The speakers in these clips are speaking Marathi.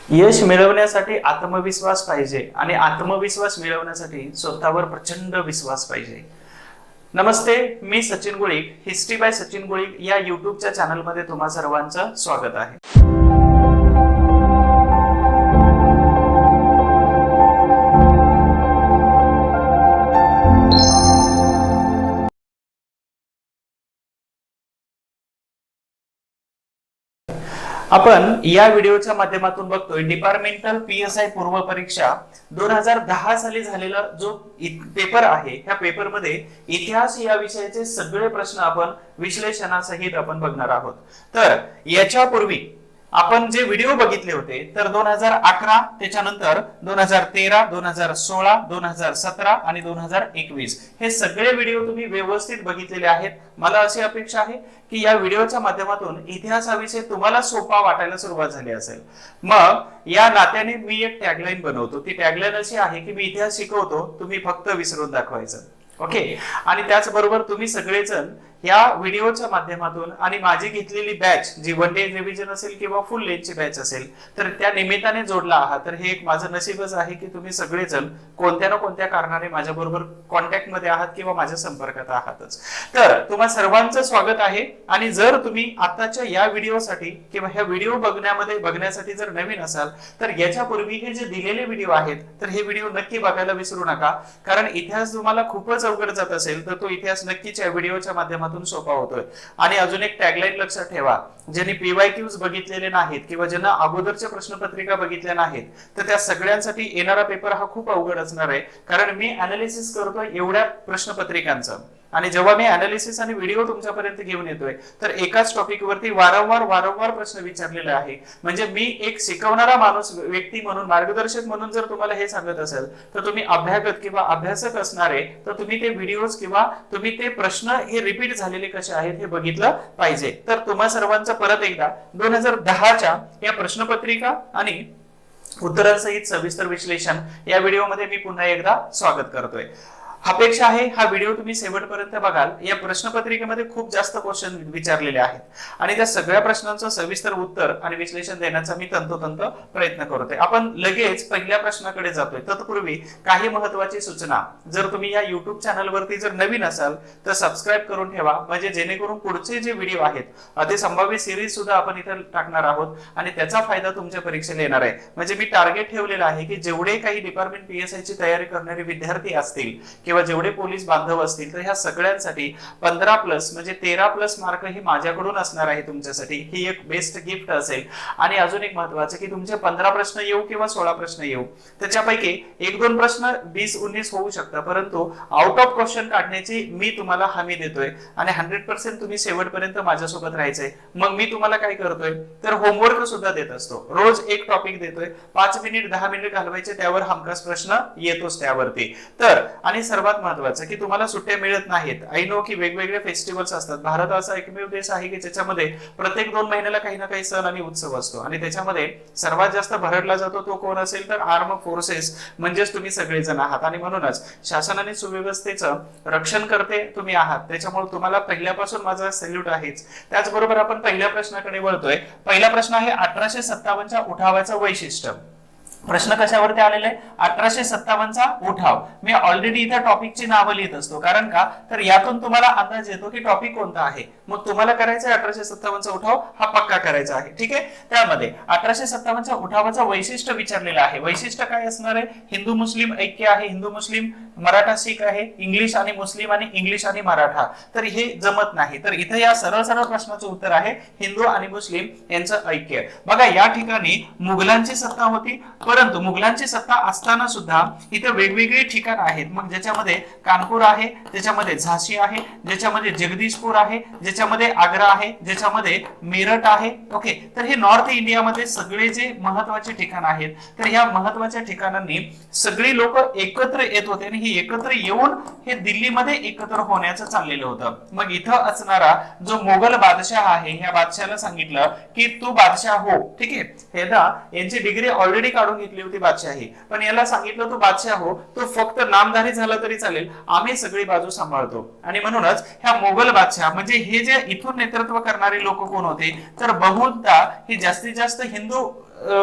यश मिळवण्यासाठी आत्मविश्वास पाहिजे आणि आत्मविश्वास मिळवण्यासाठी स्वतःवर प्रचंड विश्वास पाहिजे। नमस्ते, मी सचिन गुळिक, हिस्ट्री बाय सचिन गुळिक या युट्यूबच्या चॅनलमध्ये तुम्हा सर्वांचं स्वागत आहे। आपण या व्हिडिओच्या माध्यमातून बघतोय डिपार्टमेंटल PSI पूर्व परीक्षा 2010 साली झालेला जो पेपर आहे, ह्या पेपरमध्ये इतिहास या विषयाचे सगळे प्रश्न आपण विश्लेषणासहित आपण बघणार आहोत। तर याच्यापूर्वी आपण जे व्हिडिओ बघितले होते तर 2011, त्याच्यानंतर 2013, 2016, 2017 आणि 2021 हे सगळे व्हिडिओ तुम्ही व्यवस्थित बघितलेले आहेत। मला अशी अपेक्षा आहे की या व्हिडिओच्या माध्यमातून इतिहासाविषयी तुम्हाला सोपा वाटायला सुरुवात झाली असेल। मग या नात्याने मी एक टॅगलाईन बनवतो, ती टॅगलाईन अशी आहे की मी इतिहास शिकवतो, तुम्ही फक्त विसरून दाखवायचं। ओके, आणि त्याचबरोबर तुम्ही सगळेजण या व्हिडिओच्या माध्यमातून आणि माझी घेतलेली बॅच जी वन डे रिव्हिजन असेल किंवा फुल लेंथची बॅच असेल तर त्या निमित्ताने जोडला आहात। तर हे एक माझं नशीबच आहे की तुम्ही सगळेजण कोणत्या ना कोणत्या कारणाने माझ्याबरोबर कॉन्टॅक्ट मध्ये आहात किंवा माझ्या संपर्कात आहातच। तर तुम्हा सर्वांचं स्वागत आहे। आणि जर तुम्ही आताच्या या व्हिडिओसाठी किंवा ह्या व्हिडिओ बघण्यासाठी जर नवीन असाल तर याच्यापूर्वी हे जे दिलेले व्हिडिओ आहेत तर हे व्हिडिओ नक्की बघायला विसरू नका, कारण इतिहास तुम्हाला खूपच अवघड जात असेल तर तो इतिहास नक्कीच या व्हिडिओच्या माध्यमातून सोपा होतोय। आणि अजून एक टॅगलाईन लक्षात ठेवा, ज्यांनी PYQs बघितलेले नाहीत किंवा ज्यांना अगोदरच्या प्रश्नपत्रिका बघितल्या नाहीत तर त्या सगळ्यांसाठी येणारा पेपर हा खूप अवघड असणार आहे, कारण मी अनालिसिस करतोय एवढ्या प्रश्नपत्रिकांचं। आणि जेव्हा मी अनालिसिस आणि व्हिडिओ तुमच्यापर्यंत घेऊन येतोय तर एकाच टॉपिक वरती वारंवार प्रश्न विचारलेले आहे। म्हणजे मी एक शिकवणारा माणूस, व्यक्ती म्हणून, मार्गदर्शक म्हणून जर तुम्हाला हे सांगत असेल तर तुम्ही अभ्यागत किंवा अभ्यासक असणारे तर तुम्ही ते व्हिडिओज किंवा तुम्ही ते प्रश्न हे रिपीट झालेले कसे आहेत हे बघितलं पाहिजे। तर तुम्हा सर्वांचं परत एकदा 2010च्या या प्रश्नपत्रिका आणि उत्तरांसहित सविस्तर विश्लेषण या व्हिडिओमध्ये मी पुन्हा एकदा स्वागत करतोय। अपेक्षा आहे हा व्हिडिओ तुम्ही शेवटपर्यंत बघाल। या प्रश्नपत्रिकेमध्ये खूप जास्त क्वेश्चन विचारलेले आहेत आणि त्या सगळ्या प्रश्नांचं सविस्तर उत्तर आणि विश्लेषण देण्याचा मी तंतोतंत प्रयत्न करतोय। आपण लगेच पहिल्या प्रश्नाकडे जातोय। तत्पूर्वी काही महत्त्वाची सूचना, जर तुम्ही या YouTube चॅनलवरती जर नवीन असाल तर सबस्क्राइब करून ठेवा, म्हणजे जेणेकरून पुढचे जे व्हिडिओ आहेत ते संभाव्य सिरीज सुद्धा आपण इथे टाकणार आहोत आणि त्याचा फायदा तुमच्या परीक्षेला येणार आहे। म्हणजे मी टार्गेट ठेवलेलं आहे की जेवढे काही डिपार्टमेंट PSI ची तयारी करणारे विद्यार्थी असतील किंवा जेवढे पोलीस बांधव असतील तर ह्या सगळ्यांसाठी 15+ म्हणजे 13+ मार्क हे माझ्याकडून असणार आहे तुमच्यासाठी। ही एक बेस्ट गिफ्ट असेल। आणि अजून एक महत्त्वाचं की तुमचे 15 प्रश्न येऊ किंवा 16 प्रश्न येऊ, त्याच्यापैकी 1-2 प्रश्न 20-19 होऊ शकतात, परंतु आउट ऑफ क्वेश्चन काढण्याची मी तुम्हाला हमी देतोय आणि 100% तुम्ही शेवटपर्यंत माझ्यासोबत राहायचंय। मग मी तुम्हाला काय करतोय तर होमवर्क सुद्धा देत असतो, रोज एक टॉपिक देतोय, 5 मिनिट 10 मिनिट घालवायचे, त्यावर हमखास प्रश्न येतोच त्यावरती। तर आणि सर्वात महत्त्वाचं की तुम्हाला सुट्ट्या मिळत नाहीत। आय नो की वेगवेगळे फेस्टिवल्स असतात। भारत असा एकमेव देश आहे की ज्याच्यामध्ये प्रत्येक 2 महिन्याला काही ना काही सण आणि उत्सव असतो आणि त्याच्यामध्ये सर्वात जास्त भरडला जातो तो कोण असेल तर आर्म फोर्सेस, म्हणजेच तुम्ही सगळेजण आहात। आणि म्हणूनच शासन आणि सुव्यवस्थेचं रक्षण करते तुम्ही आहात, त्याच्यामुळे तुम्हाला पहिल्यापासून माझा सॅल्यूट आहेच। त्याचबरोबर आपण पहिल्या प्रश्नाकडे वळतोय। पहिला प्रश्न आहे 1857च्या उठावाचं वैशिष्ट्य। प्रश्न कशावरती आलेला आहे? 1857चा उठाव। मी ऑलरेडी इथे टॉपिकची नावं लिहित असतो, कारण का तर यातून तुम्हाला अंदाज येतो की टॉपिक कोणता आहे। मग तुम्हाला करायचं आहे 1857चा उठाव हा पक्का करायचा आहे, ठीक आहे। त्यामध्ये 1857च्या उठावाचं वैशिष्ट्य विचारलेलं आहे। वैशिष्ट्य काय असणार आहे? हिंदू मुस्लिम ऐक्य आहे, हिंदू मुस्लिम मराठा शीख आहे, इंग्लिश आणि मुस्लिम आणि इंग्लिश आणि मराठा, तर हे जमत नाही। तर इथे या सरळ प्रश्नाचं उत्तर आहे हिंदू आणि मुस्लिम यांचं ऐक्य। बघा या ठिकाणी मुघलांची सत्ता होती, परंतु मुघलांची सत्ता असताना सुद्धा इथे वेगवेगळे ठिकाण आहेत। मग ज्याच्यामध्ये कानपूर आहे, ज्याच्यामध्ये झाशी आहे, ज्याच्यामध्ये जगदीशपूर आहे, ज्याच्यामध्ये आग्रा आहे, ज्याच्यामध्ये मेरठ आहे। ओके, तर हे नॉर्थ इंडियामध्ये सगळे जे महत्त्वाचे ठिकाण आहेत तर ह्या महत्त्वाच्या ठिकाणांनी सगळी लोक एकत्र येत होते आणि हे एकत्र येऊन हे दिल्लीमध्ये एकत्र होण्याचं चाललेलं होतं। मग इथं असणारा जो मोगल बादशाह आहे, ह्या बादशाहाला सांगितलं की तू बादशाह हो, ठीक आहे। हे ना यांची डिग्री ऑलरेडी काढून घेतली होती बादशाही, पण याला सांगितलं तू बादशाह हो, तू फक्त नामधारी झाला तरी चालेल, आम्ही सगळी बाजू सांभाळतो। आणि म्हणूनच ह्या मोगल बादशाह म्हणजे हे जे इथून नेतृत्व करणारे लोक कोण होते तर बहुधा हे जास्तीत जास्त हिंदू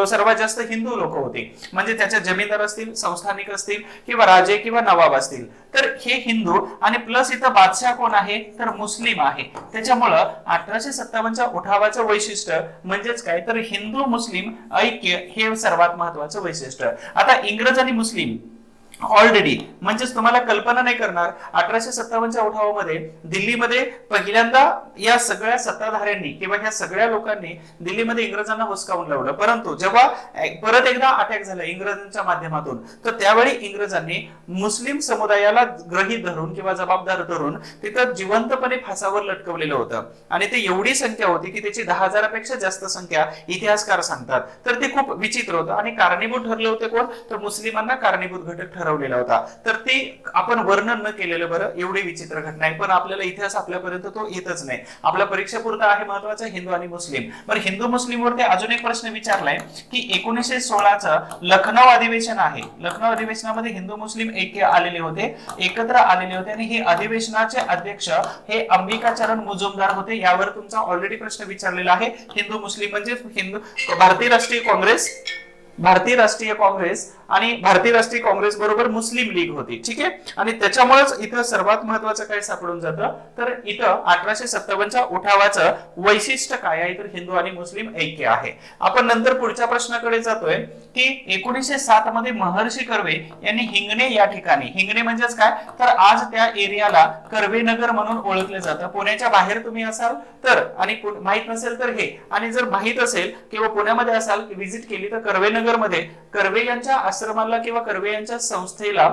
सर्वात जास्त हिंदू लोक होते, म्हणजे त्याच्या जमीनदार असतील, संस्थानिक असतील किंवा राजे किंवा नवाब असतील, तर हे हिंदू आणि प्लस इथं बादशाह कोण आहे तर मुस्लिम आहे. त्याच्यामुळं 1857च्या उठावाचं वैशिष्ट्य म्हणजेच काय तर हिंदू मुस्लिम ऐक्य हे सर्वात महत्वाचं वैशिष्ट्य. आता इंग्रज आणि मुस्लिम ऑलरेडी म्हणजेच तुम्हाला कल्पना नाही करणार, 1857च्या उठावामध्ये दिल्लीमध्ये पहिल्यांदा या सगळ्या सत्ताधाऱ्यांनी किंवा ह्या सगळ्या लोकांनी दिल्लीमध्ये इंग्रजांना हुसकावून लावलं, परंतु जेव्हा परत एकदा अटॅक झाला इंग्रजांच्या माध्यमातून, तर त्यावेळी इंग्रजांनी मुस्लिम समुदायाला ग्रहीत धरून किंवा जबाबदार धरून तिथं जिवंतपणे फासावर लटकवलेलं होतं. आणि ते एवढी संख्या होती की त्याची 10,000पेक्षा जास्त संख्या इतिहासकार सांगतात. तर ते खूप विचित्र होतं आणि कारणीभूत ठरले होते कोण तर मुस्लिमांना कारणीभूत घटक ठरवलेला होता. तर ते आपण वर्णन न केलेलं बरं, एवढी विचित्र घटना आहे, पण आपल्याला इतिहास आपल्यापर्यंत तो येतच नाही. आपल्या परीक्षेपुरता आहे महत्वाचं हिंदू आणि मुस्लिम. पण हिंदू मुस्लिम वरती अजून एक प्रश्न विचारलाय की 1916चं लखनौ अधिवेशन आहे, लखनौ अधिवेशनामध्ये हिंदू मुस्लिम ऐक्य आलेले होते, एकत्र आलेले होते आणि हे अधिवेशनाचे अध्यक्ष हे अंबिकाचरण मुजुमदार होते. यावर तुमचा ऑलरेडी प्रश्न विचारलेला आहे. हिंदू मुस्लिम म्हणजे हिंदू भारतीय राष्ट्रीय काँग्रेस आणि भारतीय राष्ट्रीय काँग्रेस बरोबर मुस्लिम लीग होती. ठीक आहे. आणि त्याच्यामुळेच इथं सर्वात महत्वाचं काय सापडून जातं तर इथं 1857च्या उठावाचं वैशिष्ट्य काय आहे तर हिंदू आणि मुस्लिम ऐक्य आहे. आपण नंतर पुढच्या प्रश्नाकडे जातोय की 1907 मध्ये महर्षी कर्वे यांनी हिंगणे या ठिकाणी, हिंगणे म्हणजेच काय तर आज त्या एरियाला कर्वेनगर म्हणून ओळखले जातं. पुण्याच्या बाहेर तुम्ही असाल तर आणि माहित नसेल तर हे, आणि जर माहित असेल किंवा पुण्यामध्ये असाल विजिट केली तर कर्वेनगर मध्ये कर्वे यांच्या आश्रमाला किंवा कर्वे यांच्या संस्थेला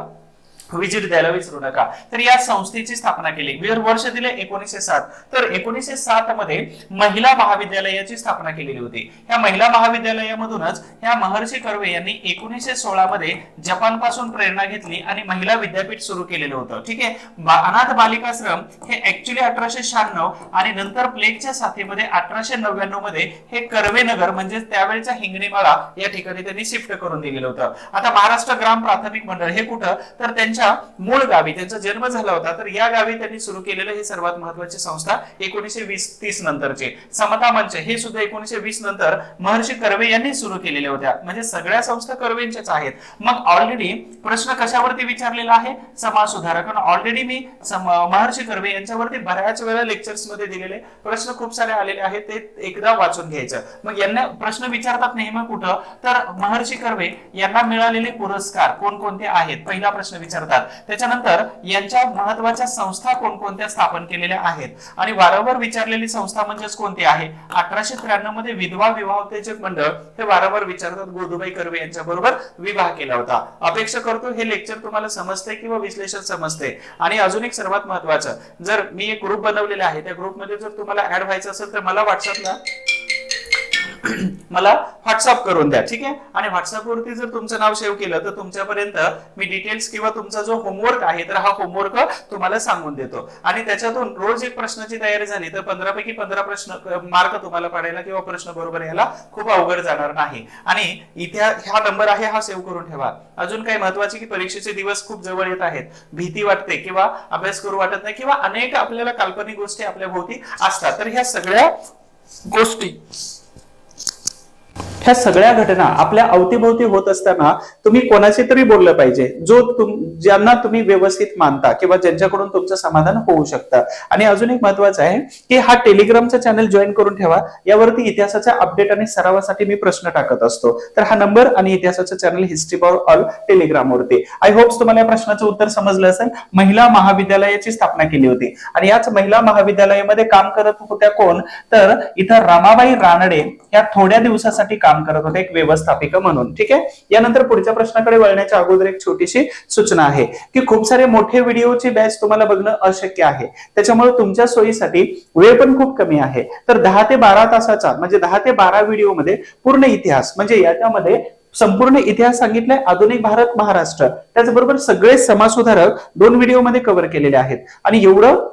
विजिट द्यायला विसरू नका. तर या संस्थेची स्थापना केली. वर्ष दिले 1907. तर 1907 मध्ये महिला महाविद्यालयाची स्थापना केलेली होती. ह्या महिला महाविद्यालयामधूनच ह्या महर्षी कर्वे यांनी 1916 मध्ये जपान पासून प्रेरणा घेतली आणि महिला विद्यापीठ सुरू केलेलं होतं. ठीक आहे. अनाथ बालिकाश्रम हे ऍक्च्युली 1896 आणि नंतर प्लेगच्या साथीमध्ये 1899 मध्ये हे कर्वेनगर म्हणजे त्यावेळेचा हिंगणेमाळा या ठिकाणी त्यांनी शिफ्ट करून दिलेलं होतं. आता महाराष्ट्र ग्राम प्राथमिक मंडळ हे कुठं तर त्यांच्या मूळ गावी, त्यांचा जन्म झाला होता तर या गावी त्यांनी सुरू केलेलं हे सर्वात महत्वाची संस्था 1920-30 नंतरचे. समता मंच हे सुद्धा 1920 नंतर महर्षी कर्वे यांनी सुरू केलेल्या होत्या. म्हणजे सगळ्या संस्था कर्वेंच्याच आहेत. मग ऑलरेडी प्रश्न कशावरती विचारलेला आहे समाज सुधारक. ऑलरेडी मी महर्षी कर्वे यांच्यावरती बऱ्याच वेळा लेक्चर्स मध्ये दिलेले प्रश्न खूप सारे आलेले आहेत, ते एकदा वाचून घ्यायचं. मग यांना प्रश्न विचारतात नेहमी कुठं तर महर्षी कर्वे यांना मिळालेले पुरस्कार कोणकोणते आहेत पहिला प्रश्न विचारतात. त्याच्यानंतर यांच्या महत्वाच्या संस्था कोणकोणत्या स्थापन केलेल्या आहेत आणि वारंवार विचारलेली संस्था म्हणजेच कोणती आहे. 1893 मध्ये विधवा विवाहोत्तेजक मंडळ हे वारंवार विचारतात. गोदूबाई कर्वे यांच्या बरोबर विवाह केला होता. अपेक्षा करतो हे लेक्चर तुम्हाला समजते किंवा विश्लेषण समजते. आणि अजून एक सर्वात महत्वाचं, जर मी एक ग्रुप बनवलेला आहे त्या ग्रुपमध्ये जर तुम्हाला ऍड व्हायचं असेल तर मला व्हॉट्सअप करून द्या. ठीक आहे. आणि व्हॉट्सअप वरती जर तुमचं नाव सेव्ह केलं तर तुमच्यापर्यंत मी डिटेल्स किंवा तुमचा जो होमवर्क आहे तर हा होमवर्क तुम्हाला सांगून देतो. आणि त्याच्यातून रोज एक प्रश्नाची तयारी झाली तर 15 पैकी 15 प्रश्न मार्क तुम्हाला पडायला किंवा प्रश्न बरोबर यायला खूप अवघड जाणार नाही. आणि इथे हा नंबर आहे हा सेव्ह करून ठेवा. अजून काही महत्वाचे की परीक्षेचे दिवस खूप जवळ येत आहेत, भीती वाटते किंवा अभ्यास करू वाटत नाही किंवा अनेक आपल्याला काल्पनिक गोष्टी आपल्या भोवती असतात. तर ह्या सगळ्या गोष्टी ह्या सगळ्या घटना आपल्या अवतीभोवती होत असताना तुम्ही कोणाशी तरी बोललं पाहिजे ज्यांना तुम्ही व्यवस्थित मानता किंवा ज्यांच्याकडून तुमचं समाधान होऊ शकतं. आणि अजून एक महत्वाचं आहे की हा टेलिग्रामचा चॅनल जॉईन करून ठेवा. यावरती इतिहासाचा अपडेट आणि सरावासाठी मी प्रश्न टाकत असतो. तर हा नंबर आणि इतिहासाचा channel history for all Telegram वरती. आय होप तुम्हाला या प्रश्नाचं उत्तर समजलं असेल. महिला महाविद्यालयाची स्थापना केली होती आणि याच महिला महाविद्यालयामध्ये काम करत होत्या कोण तर इथं रमाबाई रानडे या थोड्या दिवसासाठी काम करत होते एक व्यवस्थापिका म्हणून. ठीक आहे. यानंतर पुढच्या प्रश्नाकडे वळण्याच्या अगोदर एक छोटीशी सूचना आहे की खूप सारे मोठे व्हिडिओची बॅच तुम्हाला बघणं अशक्य आहे. त्याच्यामुळे तुमच्या सोयीसाठी वेळ पण खूप कमी आहे. तर 10 ते 12 तासाचा म्हणजे 10 ते 12 व्हिडिओ मध्ये पूर्ण इतिहास म्हणजे याच्यामध्ये संपूर्ण इतिहास सांगितलाय, आधुनिक भारत महाराष्ट्र, त्याचबरोबर सगळे समाजसुधारक 2 व्हिडिओ मध्ये कव्हर केलेले आहेत. आणि एवढं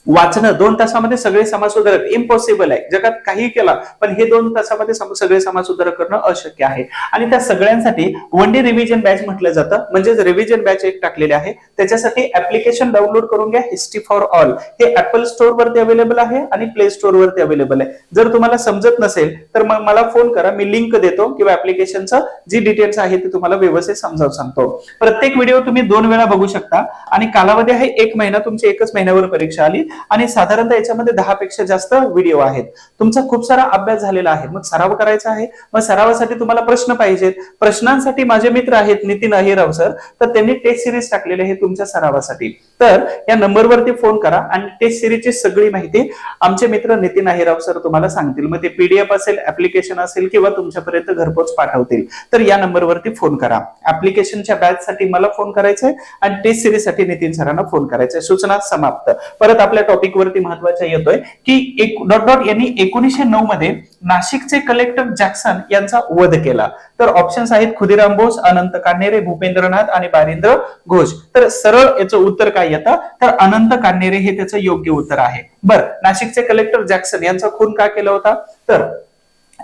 वाचणं 2 तासामध्ये सगळे समाजसुधारक इम्पॉसिबल आहे. जगात काही केला पण हे 2 तासामध्ये सगळे समाजसुधारक करणं अशक्य आहे. आणि त्या सगळ्यांसाठी वन डे रिव्हिजन बॅच म्हटलं जातं. म्हणजे रिव्हिजन बॅच एक टाकलेली आहे. त्याच्यासाठी ऍप्लिकेशन डाउनलोड करून घ्या. हिस्ट्री फॉर ऑल हे ऍपल स्टोअर वरती अवेलेबल आहे आणि प्ले स्टोअर वरती अवेलेबल आहे. जर तुम्हाला समजत नसेल तर मग मला फोन करा, मी लिंक देतो किंवा ऍप्लिकेशनचं जी डिटेल्स आहे ते तुम्हाला व्यवस्थित समजावून सांगतो. प्रत्येक व्हिडिओ तुम्ही 2 वेळा बघू शकता आणि कालावधी आहे 1 महिना. तुमची 1च महिन्यावर परीक्षा आली आणि साधारणतः याच्यामध्ये 10 पेक्षा जास्त व्हिडिओ आहेत. तुमचा खूप सारा अभ्यास झालेला आहे, मग सराव करायचा आहे. मग सरावासाठी तुम्हाला प्रश्न पाहिजेत. प्रश्नांसाठी माझे मित्र आहेत नितीन अहिराव सर, तर त्यांनी टेस्ट सिरीज टाकलेली आहे तुमच्या सरावासाठी. तर या नंबरवरती फोन करा आणि टेस्ट सिरीजची सगळी माहिती आमचे मित्र नितीन अहिराव सर तुम्हाला सांगतील. मग ते पीडीएफ असेल, ऍप्लिकेशन असेल किंवा तुमच्यापर्यंत घरपोच पाठवतील. तर या नंबरवरती फोन करा. ऍप्लिकेशनच्या बॅच साठी मला फोन करायचा आहे आणि टेस्ट सिरीज साठी नितीन सरांना फोन करायचा आहे. सूचना समाप्त. परत आपल्या टॉपिक वरती महत्वाचा येतोय की डॉट डॉट यांनी 1909 मध्ये नाशिकचे कलेक्टर जॅक्सन यांचा वध केला. तर ऑप्शन्स आहेत खुदिराम बोस, अनंत कान्हेरे, भूपेंद्रनाथ आणि बारिंद्र घोष. तर सरळ याचं उत्तर काय येतं, तर अनंत कान्हेरे हे त्याचं योग्य उत्तर आहे. बरं, नाशिकचे कलेक्टर जॅक्सन यांचा खून का केला होता, तर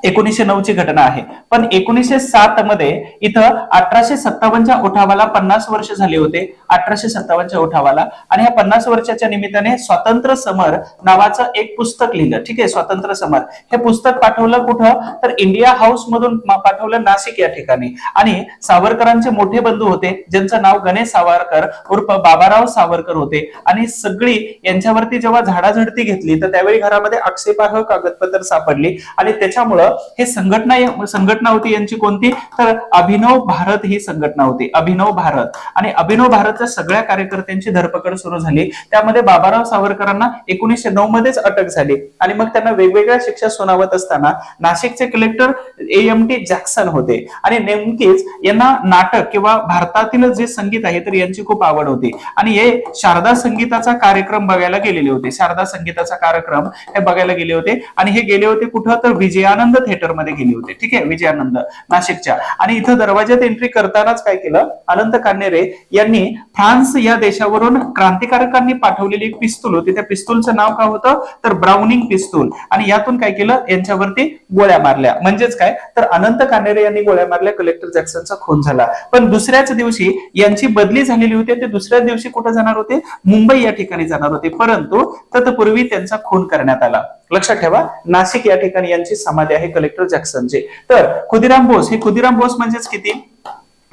1909 ची घटना आहे. पण 1907 मध्ये इथं 1857च्या उठावाला 50 वर्ष झाले होते. 1857च्या उठावाला, आणि या 50 वर्षाच्या निमित्ताने स्वातंत्र्य समर नावाचं एक पुस्तक लिहिलं. ठीक आहे, स्वातंत्र्य समर हे पुस्तक पाठवलं कुठं, तर इंडिया हाऊस मधून पाठवलं नाशिक या ठिकाणी. आणि सावरकरांचे मोठे बंधू होते ज्यांचं नाव गणेश सावरकर उर्फ बाबाराव सावरकर होते. आणि सगळी यांच्यावरती जेव्हा झाडाझडती घेतली तर त्यावेळी घरामध्ये आक्षेपार्ह कागदपत्र सापडली आणि त्याच्यामुळं हे संघटना होती यांची कोणती, तर अभिनव भारत ही संघटना होती. अभिनव भारत. आणि अभिनव भारतच्या सगळ्या कार्यकर्त्यांची धरपकड सुरू झाली. त्यामध्ये बाबाराव सावरकरांना 1909 मध्येच अटक झाली आणि मग त्यांना वेगवेगळ्या शिक्षा सुनावत असताना नाशिकचे कलेक्टर AMT जॅक्सन होते. आणि नेमकेच यांना नाटक किंवा भारतातील जे संगीत आहे तर यांची खूप आवड होती आणि हे शारदा संगीताचा कार्यक्रम बघायला गेलेले होते. शारदा संगीताचा कार्यक्रम हे बघायला गेले होते आणि हे गेले होते कुठं, तर विजयानंद थिएटर मध्ये गेले होते. ठीक आहे, विजयानंद नाशिकच्या. आणि इथं दरवाजात एंट्री करतानाच काय केलं, अनंत कान्हेरे यांनी फ्रान्स या देशावरून क्रांतिकारकांनी पाठवलेली एक पिस्तूल होती. त्या पिस्तूलचं नाव काय होतं, तर ब्राउनिंग पिस्तूल. आणि यातून काय केलं, यांच्यावरती गोळ्या मारल्या. म्हणजेच काय, तर अनंत कान्हेरे यांनी गोळ्या मारल्या, कलेक्टर जॅक्सनचा खून झाला. पण दुसऱ्याच दिवशी यांची बदली झालेली होती. ते दुसऱ्या दिवशी कुठे जाणार होते, मुंबई या ठिकाणी जाणार होते. परंतु तत्पूर्वी त्यांचा खून करण्यात आला. लक्षात ठेवा, नाशिक या ठिकाणी यांची समाधी आहे कलेक्टर जॅक्सनची. तर खुदिराम बोस, हे खुदिराम बोस म्हणजेच किती,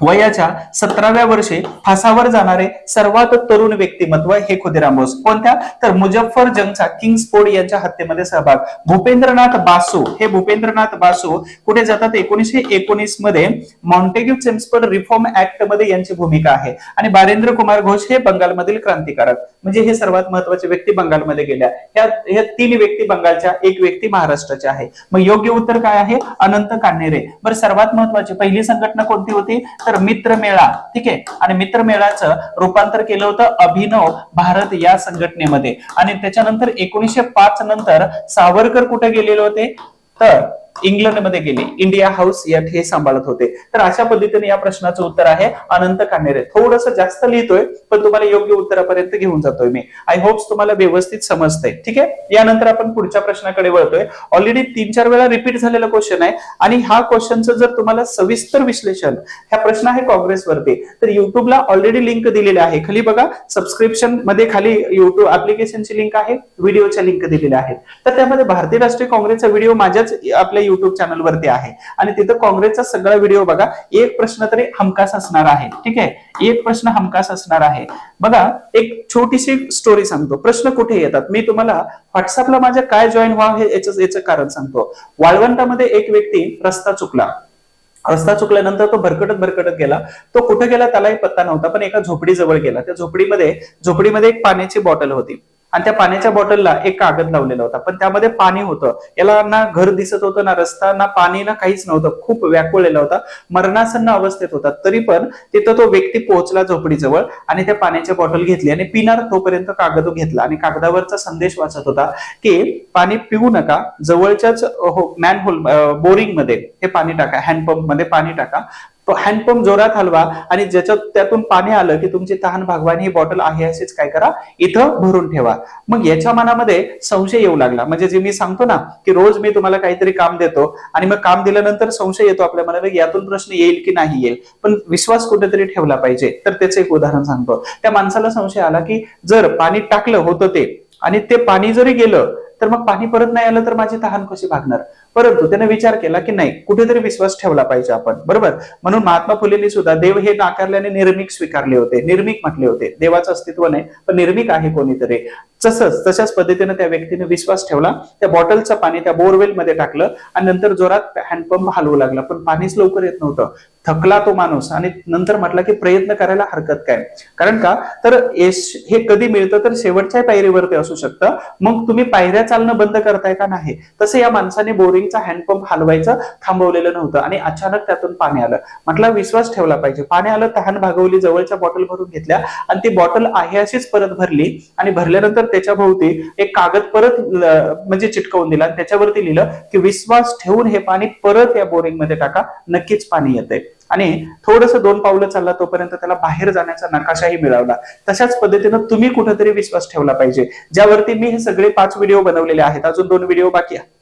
वयाच्या 17व्या वर्षी फासावर जाणारे सर्वात तरुण व्यक्तिमत्व हे खुदिराम बोस. कोणत्या, तर मुजफ्फर जंगचा किंग्स फोर्ड यांच्या हत्येमध्ये सहभाग. भूपेंद्रनाथ बासू, हे भूपेंद्रनाथ बासू कुठे जातात, 1919 मध्ये मॉन्टेग्यू चेम्सफोर्ड रिफॉर्म ऍक्ट मध्ये यांची भूमिका आहे. आणि बारिंद्र कुमार घोष हे बंगालमधील क्रांतिकारक. म्हणजे हे सर्वात महत्वाचे व्यक्ती बंगालमध्ये गेल्या. ह्या 3 व्यक्ती बंगालच्या, 1 व्यक्ती महाराष्ट्राच्या आहे. मग योग्य उत्तर काय आहे, अनंत कान्हेरे. बरं, सर्वात महत्वाची पहिली संघटना कोणती होती, तर मित्रमेळा. ठीक आहे, आणि मित्रमेळाचं रूपांतर केलं होतं अभिनव भारत या संघटनेमध्ये. आणि त्याच्यानंतर 1905 नंतर सावरकर कुठे गेलेले होते, तर इंग्लंडमध्ये गेले. इंडिया हाऊस या हे सांभाळत होते. तर अशा पद्धतीने या प्रश्नाचं उत्तर आहे अनंत कान्हेरे. थोडंसं जास्त लिहितोय पण तुम्हाला योग्य उत्तरापर्यंत घेऊन जातोय मी. आय होप तुम्हाला व्यवस्थित समजतंय. ठीक आहे, यानंतर आपण पुढच्या प्रश्नाकडे वळतोय. ऑलरेडी 3-4 वेळा रिपीट झालेला क्वेश्चन आहे आणि हा क्वेश्चनचं जर तुम्हाला सविस्तर विश्लेषण, हा प्रश्न आहे काँग्रेसवरती, तर युट्यूबला ऑलरेडी लिंक दिलेली आहे. खाली बघा, सबस्क्रिप्शन मध्ये खाली युट्यूब ऍप्लिकेशनची लिंक आहे, व्हिडिओच्या लिंक दिलेल्या आहेत. तर त्यामध्ये भारतीय राष्ट्रीय काँग्रेसचा व्हिडिओ माझ्याच आपल्या युट्यूब चॅनल वरती आहे आणि तिथं काँग्रेसचा सगळा व्हिडिओ बघा. एक प्रश्न तरी हमखास असणार आहे. ठीक आहे, एक प्रश्न हमखास असणार आहे. बघा, एक छोटीशी स्टोरी सांगतो. प्रश्न कुठे येतात मी तुम्हाला व्हॉट्सअपला माझ्या काय जॉईन व्हावं हे याचं कारण सांगतो. वाळवंटामध्ये एक व्यक्ती रस्ता चुकल्यानंतर तो भरकटत गेला. तो कुठे गेला त्यालाही पत्ता नव्हता, पण एका झोपडीजवळ गेला. त्या झोपडीमध्ये एक पाण्याची बॉटल होती आणि त्या पाण्याच्या बॉटलला एक कागद लावलेला होता, पण त्यामध्ये पाणी होतं. याला ना घर दिसत होतं, ना रस्ता, ना पाणी, ना काहीच नव्हतं. खूप व्याकुळलेला होता, मरणासन्न अवस्थेत होता. तरी पण तिथं तो व्यक्ती पोहोचला झोपडीजवळ आणि त्या पाण्याची बॉटल घेतली आणि पिणार तोपर्यंत कागद घेतला आणि कागदावरचा संदेश वाचत होता की पाणी पिऊ नका, जवळच्याच मॅनहोल बोरिंग मध्ये हे पाणी टाका, हँडपंप मध्ये पाणी टाका, हँडपंप जोरात हलवा आणि ज्याच्यात त्यातून पाणी आलं की तुमची तहान भागवा आणि ही बॉटल आहे अशीच काय करा, इथं भरून ठेवा. मग याच्या मनामध्ये संशय येऊ लागला. म्हणजे जे मी सांगतो ना की रोज मी तुम्हाला काहीतरी काम देतो आणि मग काम दिल्यानंतर संशय येतो आपल्या मनाला, यातून प्रश्न येईल की नाही येईल, पण विश्वास कुठेतरी ठेवला पाहिजे. तर त्याचं एक उदाहरण सांगतो. त्या माणसाला संशय आला की जर पाणी टाकलं होतं ते आणि ते पाणी जरी गेलं तर मग पाणी परत नाही आलं तर माझी तहान कशी भागणार. परंतु त्याने विचार केला की नाही, कुठेतरी विश्वास ठेवला पाहिजे आपण, बरोबर. म्हणून महात्मा फुलेंनी सुद्धा देव हे नाकारल्याने निर्मिक स्वीकारले होते, निर्मिक म्हटले होते. देवाचं अस्तित्व नाही पण निर्मिक आहे कोणीतरी. तशाच पद्धतीने त्या व्यक्तीने विश्वास ठेवला. त्या बॉटलचं पाणी त्या बोरवेल मध्ये टाकलं आणि नंतर जोरात हँडपंप हलवू लागला, पण पाणीच लवकर येत नव्हतं. थकला तो माणूस आणि नंतर म्हटला की प्रयत्न करायला हरकत काय, कारण का तर यश हे कधी मिळतं तर शेवटच्या पायरीवरती असू शकतं. मग तुम्ही पायऱ्या चालणं बंद करताय का नाही. तसं या माणसाने बोरिंगचा हँडपंप हलवायचं थांबवलेलं नव्हतं आणि अचानक त्यातून पाणी आलं. म्हटलं विश्वास ठेवला पाहिजे. पाणी आलं, तहान भागवली, जवळच्या बॉटल भरून घेतल्या आणि ती बॉटल आहे अशीच परत भरली आणि भरल्यानंतर त्याच्या भोवती एक कागद परत म्हणजे चिटकवून दिला आणि त्याच्यावरती लिहिलं की विश्वास ठेवून हे पाणी परत या बोरिंग मध्ये टाका, नक्कीच पाणी येते. आणि थोडंसं 2 पावलं चालला तोपर्यंत त्याला बाहेर जाण्याचा नकाशाही मिळवला. तशाच पद्धतीनं तुम्ही कुठेतरी विश्वास ठेवला पाहिजे. ज्यावरती मी हे सगळे 5 व्हिडिओ बनवलेले आहेत, अजून 2 व्हिडिओ बाकी आहे.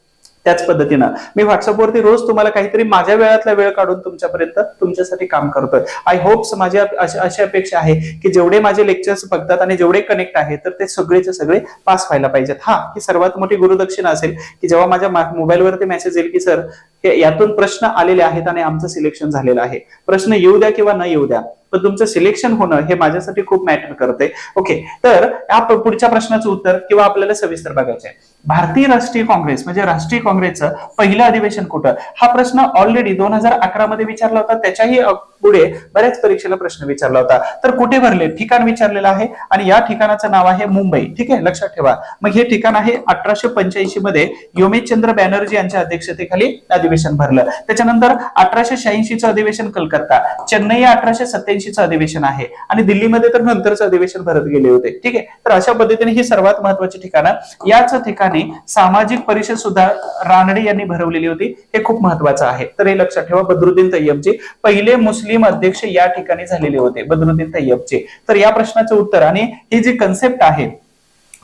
त्याच पद्धतीनं मी व्हॉट्सअपवरती रोज तुम्हाला काहीतरी माझ्या वेळातला वेळ काढून तुमच्यापर्यंत तुमच्यासाठी काम करतोय. आय होप माझी अशी अपेक्षा आहे की जेवढे माझे लेक्चर्स बघतात आणि जेवढे कनेक्ट आहेत तर ते सगळेचे सगळे पास व्हायला पाहिजेत. हा, ही सर्वात मोठी गुरुदक्षिणा असेल की जेव्हा माझ्या मोबाईलवरती मेसेज येईल की सर यातून प्रश्न आलेले आहेत आणि आमचं सिलेक्शन झालेलं आहे. प्रश्न येऊ द्या किंवा न येऊ द्या, पण तुमचं सिलेक्शन होणं हे माझ्यासाठी खूप मॅटर करते. ओके, तर या पुढच्या प्रश्नाचं उत्तर किंवा आपल्याला सविस्तर बघायचं आहे. भारतीय राष्ट्रीय काँग्रेस म्हणजे राष्ट्रीय काँग्रेसचं पहिलं अधिवेशन कुठं, हा प्रश्न ऑलरेडी 2011 मध्ये विचारला होता. त्याच्याही पुढे बऱ्याच परीक्षेला प्रश्न विचारला होता. तर कुठे भरले, ठिकाण विचारलेलं आहे आणि या ठिकाणाचं नाव आहे मुंबई. ठीक आहे, लक्षात ठेवा. मग हे ठिकाण आहे 1885 मध्ये योमेशचंद्र बॅनर्जी यांच्या अध्यक्षतेखाली अधिवेशन भरलं. त्याच्यानंतर 1886चं अधिवेशन कलकत्ता, चेन्नई 1887चं अधिवेशन आहे आणि दिल्लीमध्ये तर नंतरचं अधिवेशन भरत गेले होते. ठीक आहे, तर अशा पद्धतीने ही सर्वात महत्वाची ठिकाणं. याच ठिकाणी सामाजिक परिषद सुद्धा रानडे यांनी भरवलेली होती. हे खूप महत्वाचं आहे, तर हे लक्षात ठेवा. बद्रुद्दीन तय्यबचे पहिले मुस्लिम अध्यक्ष या ठिकाणी झालेले होते, बद्रुद्दीन तय्यबचे. तर या प्रश्नाचं उत्तर आणि ही जी कन्सेप्ट आहे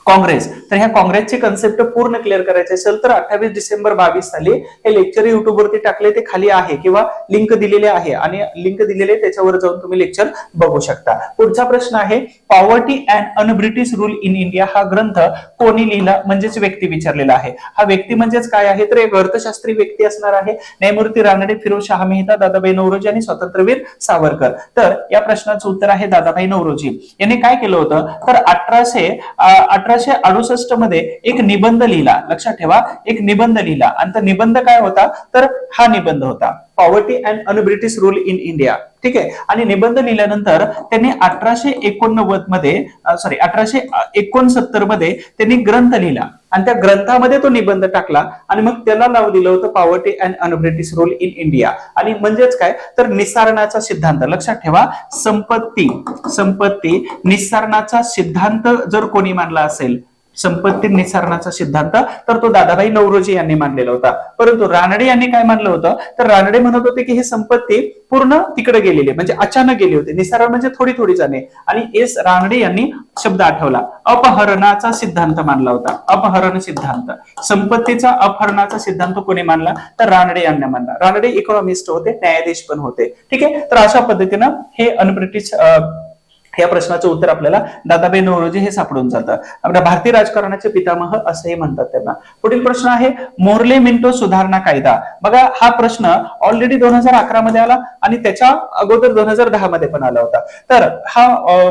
काँग्रेस, तर ह्या काँग्रेसचे कन्सेप्ट पूर्ण क्लिअर करायचे असेल तर 28 डिसेंबर 22 साली हे लेक्चर युट्यूबवरती टाकले, ते खाली आहे किंवा लिंक दिलेले आहे आणि लिंक दिलेले त्याच्यावर जाऊन तुम्ही लेक्चर बघू शकता. पुढचा प्रश्न आहे poverty and un British rule in India हा ग्रंथ कोणी लिहिला, म्हणजेच व्यक्ती विचारलेला आहे. हा व्यक्ती म्हणजेच काय आहे तर एक अर्थशास्त्री व्यक्ती असणार आहे. न्यायमूर्ती रानडे, फिरोजशाह मेहता, दादाभाई नौरोजी आणि स्वातंत्र्यवीर सावरकर. तर या प्रश्नाचं उत्तर आहे दादाभाई नौरोजी. यांनी काय केलं होतं तर 1868 मध्ये एक निबंध लिहिला. लक्षात ठेवा, एक निबंध लिहिला आणि तो निबंध काय होता तर हा निबंध होता poverty and un British rule in India. ठीक आहे, आणि निबंध लिहिल्यानंतर त्यांनी 1869 मध्ये त्यांनी ग्रंथ लिहिला आणि त्या ग्रंथामध्ये तो निबंध टाकला आणि मग त्याला नाव दिलं होतं poverty and un British rule in India. आणि म्हणजेच काय तर निस्सारणाचा सिद्धांत. लक्षात ठेवा, संपत्ती निस्सारणाचा सिद्धांत जर कोणी मानला असेल, संपत्ती निस्सारणाचा सिद्धांत, तर तो दादाभाई नौरोजी यांनी मांडलेला होता. परंतु रानडे यांनी काय मानलं होतं तर रानडे म्हणत होते की ही संपत्ती पूर्ण तिकडे गेलेली, म्हणजे अचानक गेली होती. निस्सारण म्हणजे थोडी थोडी जाणे. आणि एस रानडे यांनी शब्द आठवला, अपहरणाचा सिद्धांत मानला होता. अपहरण सिद्धांत, संपत्तीचा अपहरणाचा सिद्धांत कोणी मानला तर रानडे यांनी मानला. रानडे इकॉनॉमिस्ट होते, न्यायाधीश पण होते. ठीक आहे, तर अशा पद्धतीनं हे अनब्रिटिश या प्रश्नाचं उत्तर आपल्याला दादाभाई नौरोजी हे सापडून जातं. आपल्या भारतीय राजकारणाचे पितामह असंही म्हणतात त्यांना. पुढील प्रश्न आहे मोर्ले मिंटो सुधारणा कायदा. बघा, हा प्रश्न ऑलरेडी 2011 मध्ये आला आणि त्याच्या अगोदर 2010 मध्ये पण आला होता. तर हा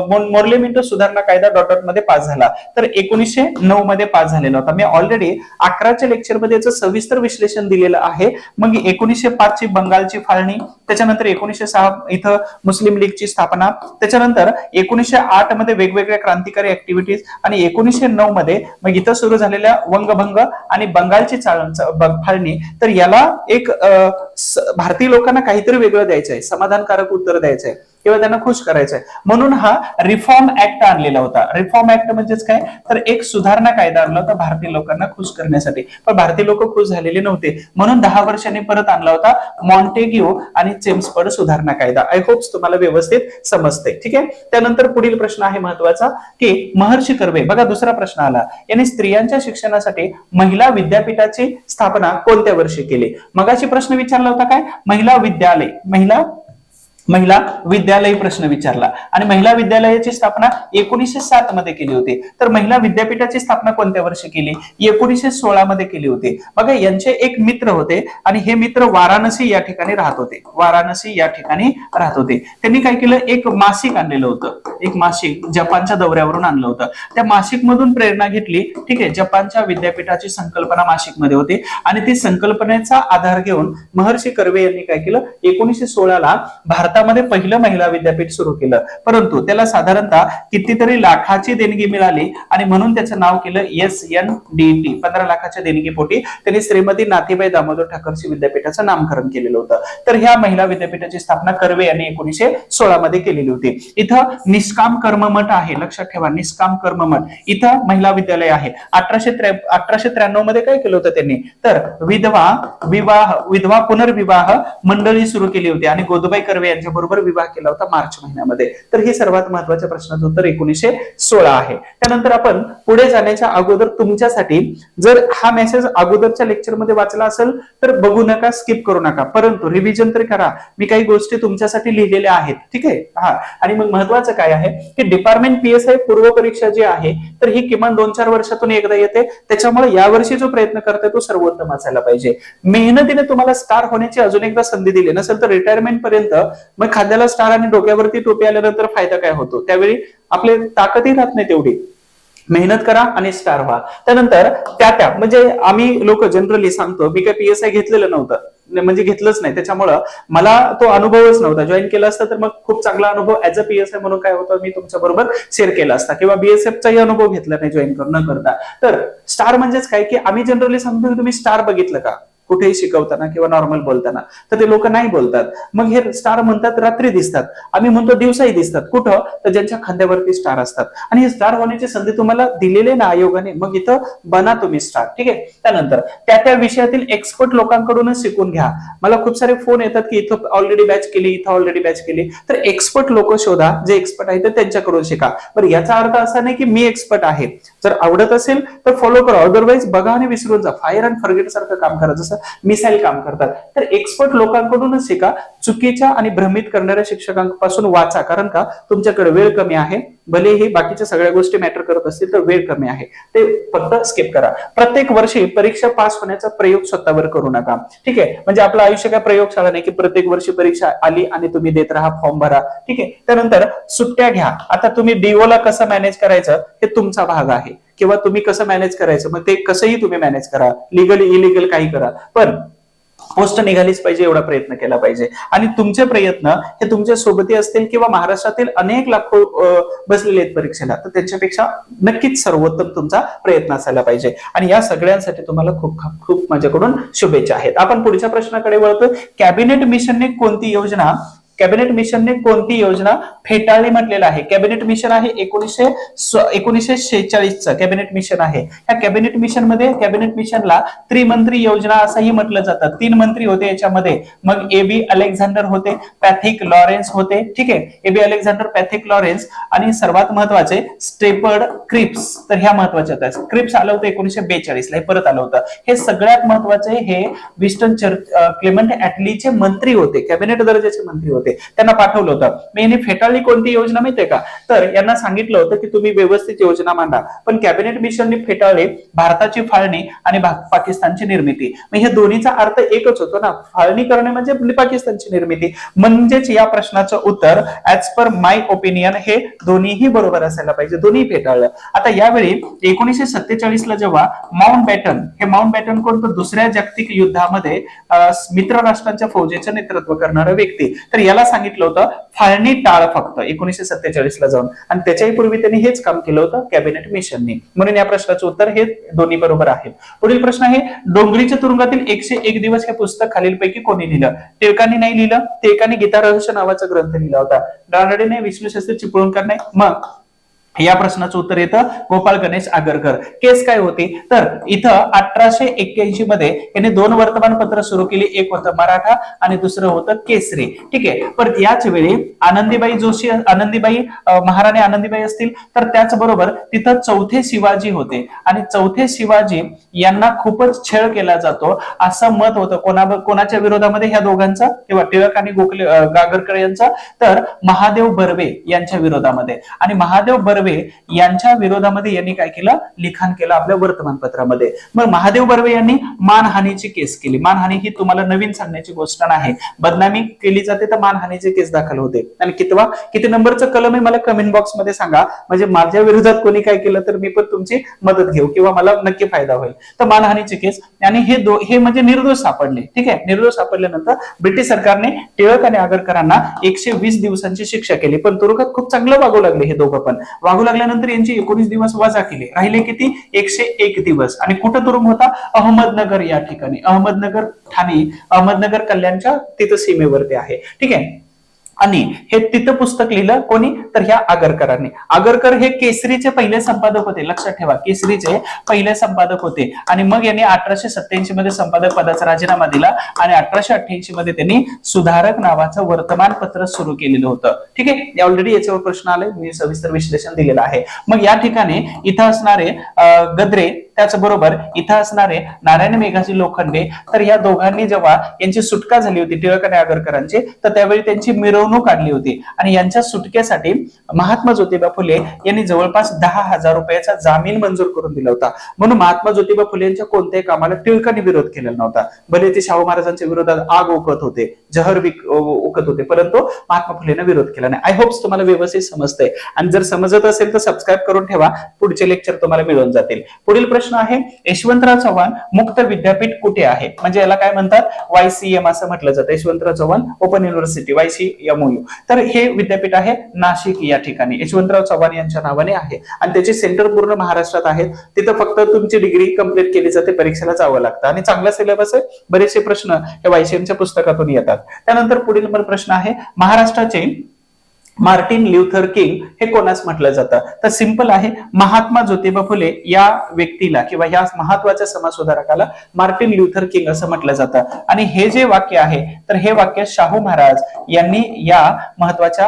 मोर्ले मिंटो सुधारणा कायदा डॉट मध्ये पास झाला, तर 1909 मध्ये पास झालेला होता. मी ऑलरेडी 11च्या लेक्चर मध्ये याचं सविस्तर विश्लेषण दिलेलं आहे. मग 1905 ची बंगालची फाळणी, त्याच्यानंतर 1906 इथं मुस्लिम लीगची स्थापना, त्याच्यानंतर 1908 मध्ये वेगवेगळ्या क्रांतिकारी ऍक्टिव्हिटीज आणि 1909 मध्ये मग इथं सुरू झालेल्या वंगभंग आणि बंगालची फाळणी. तर याला एक भारतीय लोकांना काहीतरी वेगळं द्यायचंय, समाधानकारक उत्तर द्यायचंय. किंवा त्यांना खुश करायचंय, म्हणून हा रिफॉर्म ऍक्ट आणलेला होता. रिफॉर्म ऍक्ट म्हणजेच काय, तर एक सुधारणा कायदा आणला होता भारतीय लोकांना खुश करण्यासाठी. पण भारतीय लोक खुश झालेले नव्हते, म्हणून 10 वर्षांनी परत आणला होता मॉन्टेग्यू आणि चेम्सफोर्ड सुधारणा कायदा. आय होप तुम्हाला व्यवस्थित समजते. ठीक आहे. त्यानंतर पुढील प्रश्न आहे महत्वाचा, की महर्षी कर्वे, बघा दुसरा प्रश्न आला, यांनी स्त्रियांच्या शिक्षणासाठी महिला विद्यापीठाची स्थापना कोणत्या वर्षी केली? मगाशी प्रश्न विचारला होता काय, महिला विद्यालय प्रश्न विचारला, आणि महिला विद्यालयाची स्थापना 1907 मध्ये केली होती. तर महिला विद्यापीठाची स्थापना कोणत्या वर्षी केली? 1916 मध्ये केली होती. बघा यांचे एक मित्र होते, आणि हे मित्र वाराणसी या ठिकाणी राहत होते. त्यांनी काय केलं, एक मासिक आणलेलं होतं, एक मासिक जपानच्या दौऱ्यावरून आणलं होतं. त्या मासिक मधून प्रेरणा घेतली. ठीक आहे. जपानच्या विद्यापीठाची संकल्पना मासिक मध्ये होती, आणि ती संकल्पनेचा आधार घेऊन महर्षी कर्वे यांनी काय केलं, 1916 ला भारतामध्ये पहिलं महिला विद्यापीठ सुरू केलं. परंतु त्याला साधारणतः कितीतरी लाखाची देणगी मिळाली, आणि म्हणून त्याचं नाव केलं SNDT. 15 लाखाच्या देणगीपोटी त्यांनी श्रीमती नाथीबाई दामोदर ठाकरसी विद्यापीठाचं नामकरण केलेलं होतं. तर ह्या महिला विद्यापीठाची स्थापना कर्वे यांनी 1916 मध्ये केलेली होती. इथं निष्काम कर्ममठ आहे, लक्षात ठेवा, निष्काम कर्ममठ. इथं महिला विद्यालय आहे. 1893 मध्ये काय केलं होतं त्यांनी, तर विधवा पुनर्विवाह मंडळी सुरू केली होती, आणि गोदूबाई कर्वे यांच्या बरोबर विवाह केला होता मार्च महिन्यामध्ये. तर ही सर्वात महत्वाच्या प्रश्नाचं उत्तर 1916 आहे. त्यानंतर आपण पुढे जाण्याच्या अगोदर तुमच्यासाठी, जर हा मेसेज अगोदरच्या लेक्चरमध्ये वाचला असेल तर बघू नका, स्किप करू नका, परंतु रिव्हिजन तर करा. मी काही गोष्टी तुमच्यासाठी लिहिलेल्या आहेत. ठीक आहे. आणि मग महत्वाचं काय आहे, की डिपार्टमेंट PSI पूर्व परीक्षा जी आहे, तर ही किमान 2-4 वर्षातून एकदा येते. त्याच्यामुळे यावर्षी जो प्रयत्न करताय तो सर्वोत्तम असायला पाहिजे. मेहनतीने तुम्हाला स्टार होण्याची अजून एकदा संधी दिली नसेल तर रिटायरमेंट पर्यंत मग खांद्याला स्टार आणि डोक्यावरती टोपी आल्यानंतर फायदा काय होतो, त्यावेळी आपली ताकदही राहत नाही तेवढी. मेहनत करा आणि स्टार व्हा. त्यानंतर त्या म्हणजे आम्ही लोक जनरली सांगतो, मी काय PSI घेतलेलं नव्हतं, म्हणजे घेतलंच नाही, त्याच्यामुळं मला तो अनुभवच नव्हता. जॉईन केला असता तर मग खूप चांगला अनुभव ऍज अ PSI म्हणून काय होतं, मी तुमच्या बरोबर शेअर केला असता, किंवा BSFचाही अनुभव घेतला नाही जॉईन न करता. तर स्टार म्हणजेच काय, की आम्ही जनरली सांगतो की तुम्ही स्टार बघितलं का कुठेही शिकवताना किंवा नॉर्मल बोलताना, तर ते लोक नाही बोलतात. मग हे स्टार म्हणतात रात्री दिसतात, आम्ही म्हणतो दिवसाही दिसतात. कुठं, तर ज्यांच्या खांद्यावरती स्टार असतात. आणि हे स्टार होण्याची संधी तुम्हाला दिलेली ना आयोगाने, मग इथं बना तुम्ही स्टार. ठीक आहे. त्यानंतर त्या विषयातील एक्सपर्ट लोकांकडूनच शिकून घ्या. मला खूप सारे फोन येतात की इथं ऑलरेडी बॅच केली, इथं ऑलरेडी बॅच केली. तर एक्सपर्ट लोक शोधा, जे एक्सपर्ट आहेत त्यांच्याकडून शिका. बरं, याचा अर्थ असा नाही की मी एक्सपर्ट आहे. जर आवडत असेल तर फॉलो करा, अदरवाईज बघा आणि विसरून जा. फायर अँड फॉरगेट सारखं काम करा, जसं मिसाईल काम करतात. तर एक्सपर्ट लोकांकडूनच शिका. चुकीच्या आणि भ्रमित करणाऱ्या शिक्षकांपासून वाचा, कारण का तुमच्याकडे वेळ कमी आहे. भलेही बाकीच्या सगळ्या गोष्टी मॅटर करत असतील तर वेळ कमी आहे, ते फक्त स्किप करा. प्रत्येक वर्षी परीक्षा पास होण्याचा प्रयोग स्वतःवर करू नका. ठीक आहे. म्हणजे आपलं आयुष्य काय प्रयोगशाळा नाही की प्रत्येक वर्षी परीक्षा आली आणि तुम्ही देत राहा, फॉर्म भरा. ठीक आहे. त्यानंतर सुट्ट्या घ्या. आता तुम्ही DO ला कसं मॅनेज करायचं हे तुमचा भाग आहे, किंवा तुम्ही कसं मॅनेज करायचं मग ते कसंही तुम्ही मॅनेज करा, लिगल इलिगल काही करा, पण पोस्ट निघालीच पाहिजे एवढा प्रयत्न केला पाहिजे. आणि तुमचे प्रयत्न हे तुमच्या सोबती असतील किंवा महाराष्ट्रातील अनेक लाखो बसलेले आहेत परीक्षेला, तर त्यांच्यापेक्षा नक्कीच सर्वोत्तम तुमचा प्रयत्न असायला पाहिजे. आणि या सगळ्यांसाठी तुम्हाला खूप खूप माझ्याकडून शुभेच्छा आहेत. आपण पुढच्या प्रश्नाकडे वळतो. कॅबिनेट मिशनने कोणती योजना फेटाळली म्हटलेलं आहे. कॅबिनेट मिशन आहे 1946चं कॅबिनेट मिशन आहे. या कॅबिनेट मिशन मध्ये, कॅबिनेट मिशनला त्रिमंत्री योजना असंही म्हटलं जातं. 3 मंत्री होते याच्यामध्ये. मग AB अलेक्झांडर होते, पॅथिक लॉरेन्स होते. ठीक आहे. AB अलेक्झांडर, पॅथिक लॉरेन्स, आणि सर्वात महत्वाचे स्टेपर्ड क्रिप्स. तर ह्या महत्वाच्या होत्या. क्रिप्स आलं होतं 1942 ला, हे परत आलं होतं. हे सगळ्यात महत्वाचे, हे विस्टन क्लेमेंट ऍटलीचे मंत्री होते, कॅबिनेट दर्जाचे मंत्री होते. त्यांना पाठवलं होतं. मी यांनी फेटाळली कोणती योजना माहितीये का, तर यांना सांगितलं होतं की तुम्ही व्यवस्थित योजना मांडा, पण कॅबिनेट मिशनने फेटाळले भारताची फाळणी आणि पाकिस्तानची निर्मिती. मग हे दोन्हीचा अर्थ एकच होतो ना, फाळणी करणे म्हणजे पाकिस्तानची निर्मिती. म्हणजेच या प्रश्नाचं उत्तर ऍज पर माय ओपिनियन हे दोन्हीही बरोबर असायला पाहिजे, दोन्ही फेटाळलं. आता यावेळी 1947 ला जेव्हा माउंटबॅटन कोणतं, दुसऱ्या जागतिक युद्धामध्ये मित्र राष्ट्रांच्या फौजेचं नेतृत्व करणारा व्यक्ती, तर याला याला सांगितलं होतं फाळणी टाळ फक्त 1947 ला जाऊन, आणि त्याच्याही पूर्वी त्यांनी हेच काम केलं होतं कॅबिनेट मिशननी. म्हणून या प्रश्नाचं उत्तर हे दोन्ही बरोबर आहे. पुढील प्रश्न आहे, डोंगरीच्या तुरुंगातील 101 दिवस हे पुस्तक खालीलपैकी कोणी लिहिलं? टिळकांनी नाही लिहिलं. टिळकांनी गीता रहस्य नावाचा ग्रंथ लिहिला होता. रानडेने, विष्णू शास्त्री चिपळूणकर नाही. मग या प्रश्नाचं उत्तर येतं गोपाळ गणेश आगरकर. केस काय होती तर इथं 1881 मध्ये यांनी 2 वर्तमानपत्र सुरू केली. एक होतं मराठा आणि दुसरं होतं केसरी. ठीक आहे. परत याच वेळी आनंदीबाई जोशी, महाराणी आनंदीबाई असतील, तर त्याचबरोबर तिथं चौथे शिवाजी होते आणि चौथे शिवाजी यांना खूपच छळ केला जातो असं मत होतं. कोणाच्या विरोधामध्ये? ह्या दोघांचा किंवा टिळक आणि गोखले आगरकर यांचा, तर महादेव बर्वे यांच्या विरोधामध्ये. आणि महादेव बर्वे यांच्या विरोधामध्ये यांनी काय केलं? लिखाण केलं आपल्या वर्तमानपत्रामध्ये. मग महादेव बर्वे यांनी मानहानीची केस केली. मानहानी ही तुम्हाला नवीन सांगण्याची गोष्ट नाही. बदनामी केली जाते तर मानहानीची केस दाखल होते. आणि किती नंबरचं कलम आहे मला कमेंट बॉक्स मध्ये सांगा, म्हणजे माझ्या विरोधात कोणी काय केलं तर मी पण तुमची मदत घेऊ किंवा मला नक्की फायदा होईल. तर मानहानीची केस, आणि हे म्हणजे निर्दोष सापडले. ठीक आहे. निर्दोष सापडल्यानंतर ब्रिटिश सरकारने टिळक आणि आगरकरांना 120 दिवसांची शिक्षा केली. पण तुरुंगात खूप चांगलं वागू लागले हे दोघं पण. वागू लागल्यानंतर यांची 19 दिवस वजा केले. राहिले किती? 101 दिवस. आणि कुठं तुरुंग होता? अहमदनगर या ठिकाणी. अहमदनगर ठाणे, अहमदनगर कल्याणच्या तिथं सीमेवरती आहे. ठीक आहे. आणि हे तिथं पुस्तक लिहिलं कोणी? तर ह्या आगरकरांनी. आगरकर हे केसरीचे पहिले संपादक होते. लक्षात ठेवा, केसरीचे पहिले संपादक होते. आणि मग यांनी 1887 मध्ये संपादक पदाचा राजीनामा दिला आणि 1888 मध्ये त्यांनी सुधारक नावाचं वर्तमानपत्र सुरू केलेलं होतं. ठीक आहे. ऑलरेडी याच्यावर प्रश्न आले, मी सविस्तर विश्लेषण दिलेलं आहे. मग या ठिकाणी इथं असणारे गद्रे, त्याचबरोबर इथं असणारे नारायण मेघाजी लोखंडे, तर या दोघांनी जेव्हा यांची सुटका झाली होती टिळक आणि आगरकरांची, तर त्यावेळी त्यांची मिरवणूक काढली होती. आणि यांच्या सुटकेसाठी महात्मा ज्योतिबा फुले यांनी जवळपास 10,000 रुपयाचा जामीन मंजूर करून दिला होता. म्हणून महात्मा ज्योतिबा फुले यांच्या कोणत्याही कामाला टिळकांनी विरोध केलेला नव्हता. भले ते शाहू महाराजांच्या विरोधात आग ओकत होते, जहर ओकत होते, परंतु महात्मा फुलेंना विरोध केला नाही. आय होप्स तुम्हाला व्यवस्थित समजतंय. आणि जर समजत असेल तर सबस्क्राईब करून ठेवा, पुढचे लेक्चर तुम्हाला मिळून जातील. पुढील प्रश्न आहे, यशवंतराव चव्हाण मुक्त विद्यापीठ कुठे आहे? म्हणजे याला काय म्हणतात? YCM असं म्हटलं जातं. Yashwantrao Chavan open university, YCMOU. तर हे विद्यापीठ आहे नाशिक या ठिकाणी. यशवंतराव चव्हाण यांच्या नावाने आहे आणि त्याचे सेंटर पूर्ण महाराष्ट्रात आहेत. तिथं फक्त तुमची डिग्री कंप्लीट केली जाते, परीक्षेला जावं लागतं आणि चांगला सिलेबस आहे. बरेचसे प्रश्न हे YCMच्या पुस्तकातून येतात. त्यानंतर पुढील प्रश्न आहे, महाराष्ट्राचे मार्टिन ल्युथर किंग हे कोणास म्हटलं जातं? तर सिंपल आहे, महात्मा ज्योतिबा फुले या व्यक्तीला किंवा या महत्वाच्या समाजसुधारकाला मार्टिन ल्युथर किंग असं म्हटलं जातं. आणि हे जे वाक्य आहे तर हे वाक्य शाहू महाराज यांनी या महत्वाच्या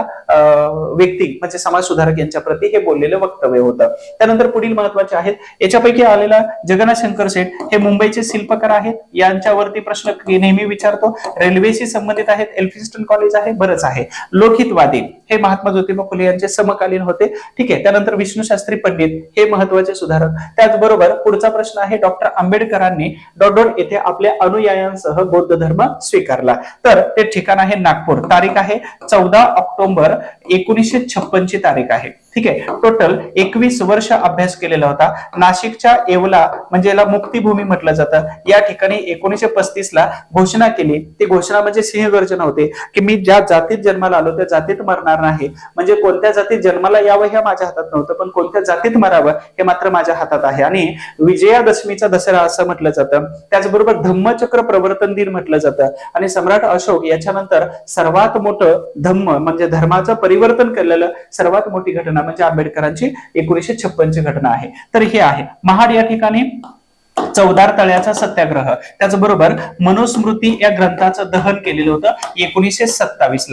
व्यक्ती म्हणजे समाजसुधारक यांच्या प्रती हे बोललेलं वक्तव्य होतं. त्यानंतर पुढील महत्वाचे आहेत, याच्यापैकी आलेला जगन्नाथ शंकर शेठ हे मुंबईचे शिल्पकार आहेत. यांच्यावरती प्रश्न नेहमी विचारतो. रेल्वेशी संबंधित आहेत, एल्फिन्स्टन कॉलेज आहे, बरंच आहे. लोकहितवादी हे महात्मा ज्योतिबा फुले यांचे समकालीन होते. ठीक आहे. त्यानंतर विष्णू शास्त्री पंडित हे महत्वाचे सुधारक. त्याचबरोबर पुढचा प्रश्न आहे, डॉक्टर आंबेडकरांनी डॉट येथे आपल्या अनुयायांसह बौद्ध धर्म स्वीकारला. तर ते ठिकाण आहे नागपूर. तारीख आहे 14 ऑक्टोबर 1956 ची तारीख आहे. ठीक आहे. टोटल 21 वर्ष अभ्यास केलेला होता. नाशिकच्या येवला म्हणजे याला मुक्तीभूमी म्हटलं जातं. या ठिकाणी 1935 ला घोषणा केली. ती घोषणा म्हणजे सिंहगर्जना होते की मी ज्या जातीत जन्माला आलो त्या जातीत मरणार नाही. म्हणजे कोणत्या जातीत जन्माला यावं हे माझ्या हातात नव्हतं, पण कोणत्या जातीत मरावं हे मात्र माझ्या हातात आहे. आणि विजयादशमीचा दसरा असं म्हटलं जातं. त्याचबरोबर धम्मचक्र प्रवर्तन दिन म्हटलं जातं. आणि सम्राट अशोक याच्यानंतर सर्वात मोठं धम्म म्हणजे धर्माचं परिवर्तन केलेलं सर्वात मोठी घटना म्हणजे आंबेडकरांची 1956 ची घटना आहे. तर हे आहे महाड या ठिकाणी चौदार तळ्याचा सत्याग्रह. त्याचबरोबर मनुस्मृती या ग्रंथाचं दहन केलेलं होतं 1927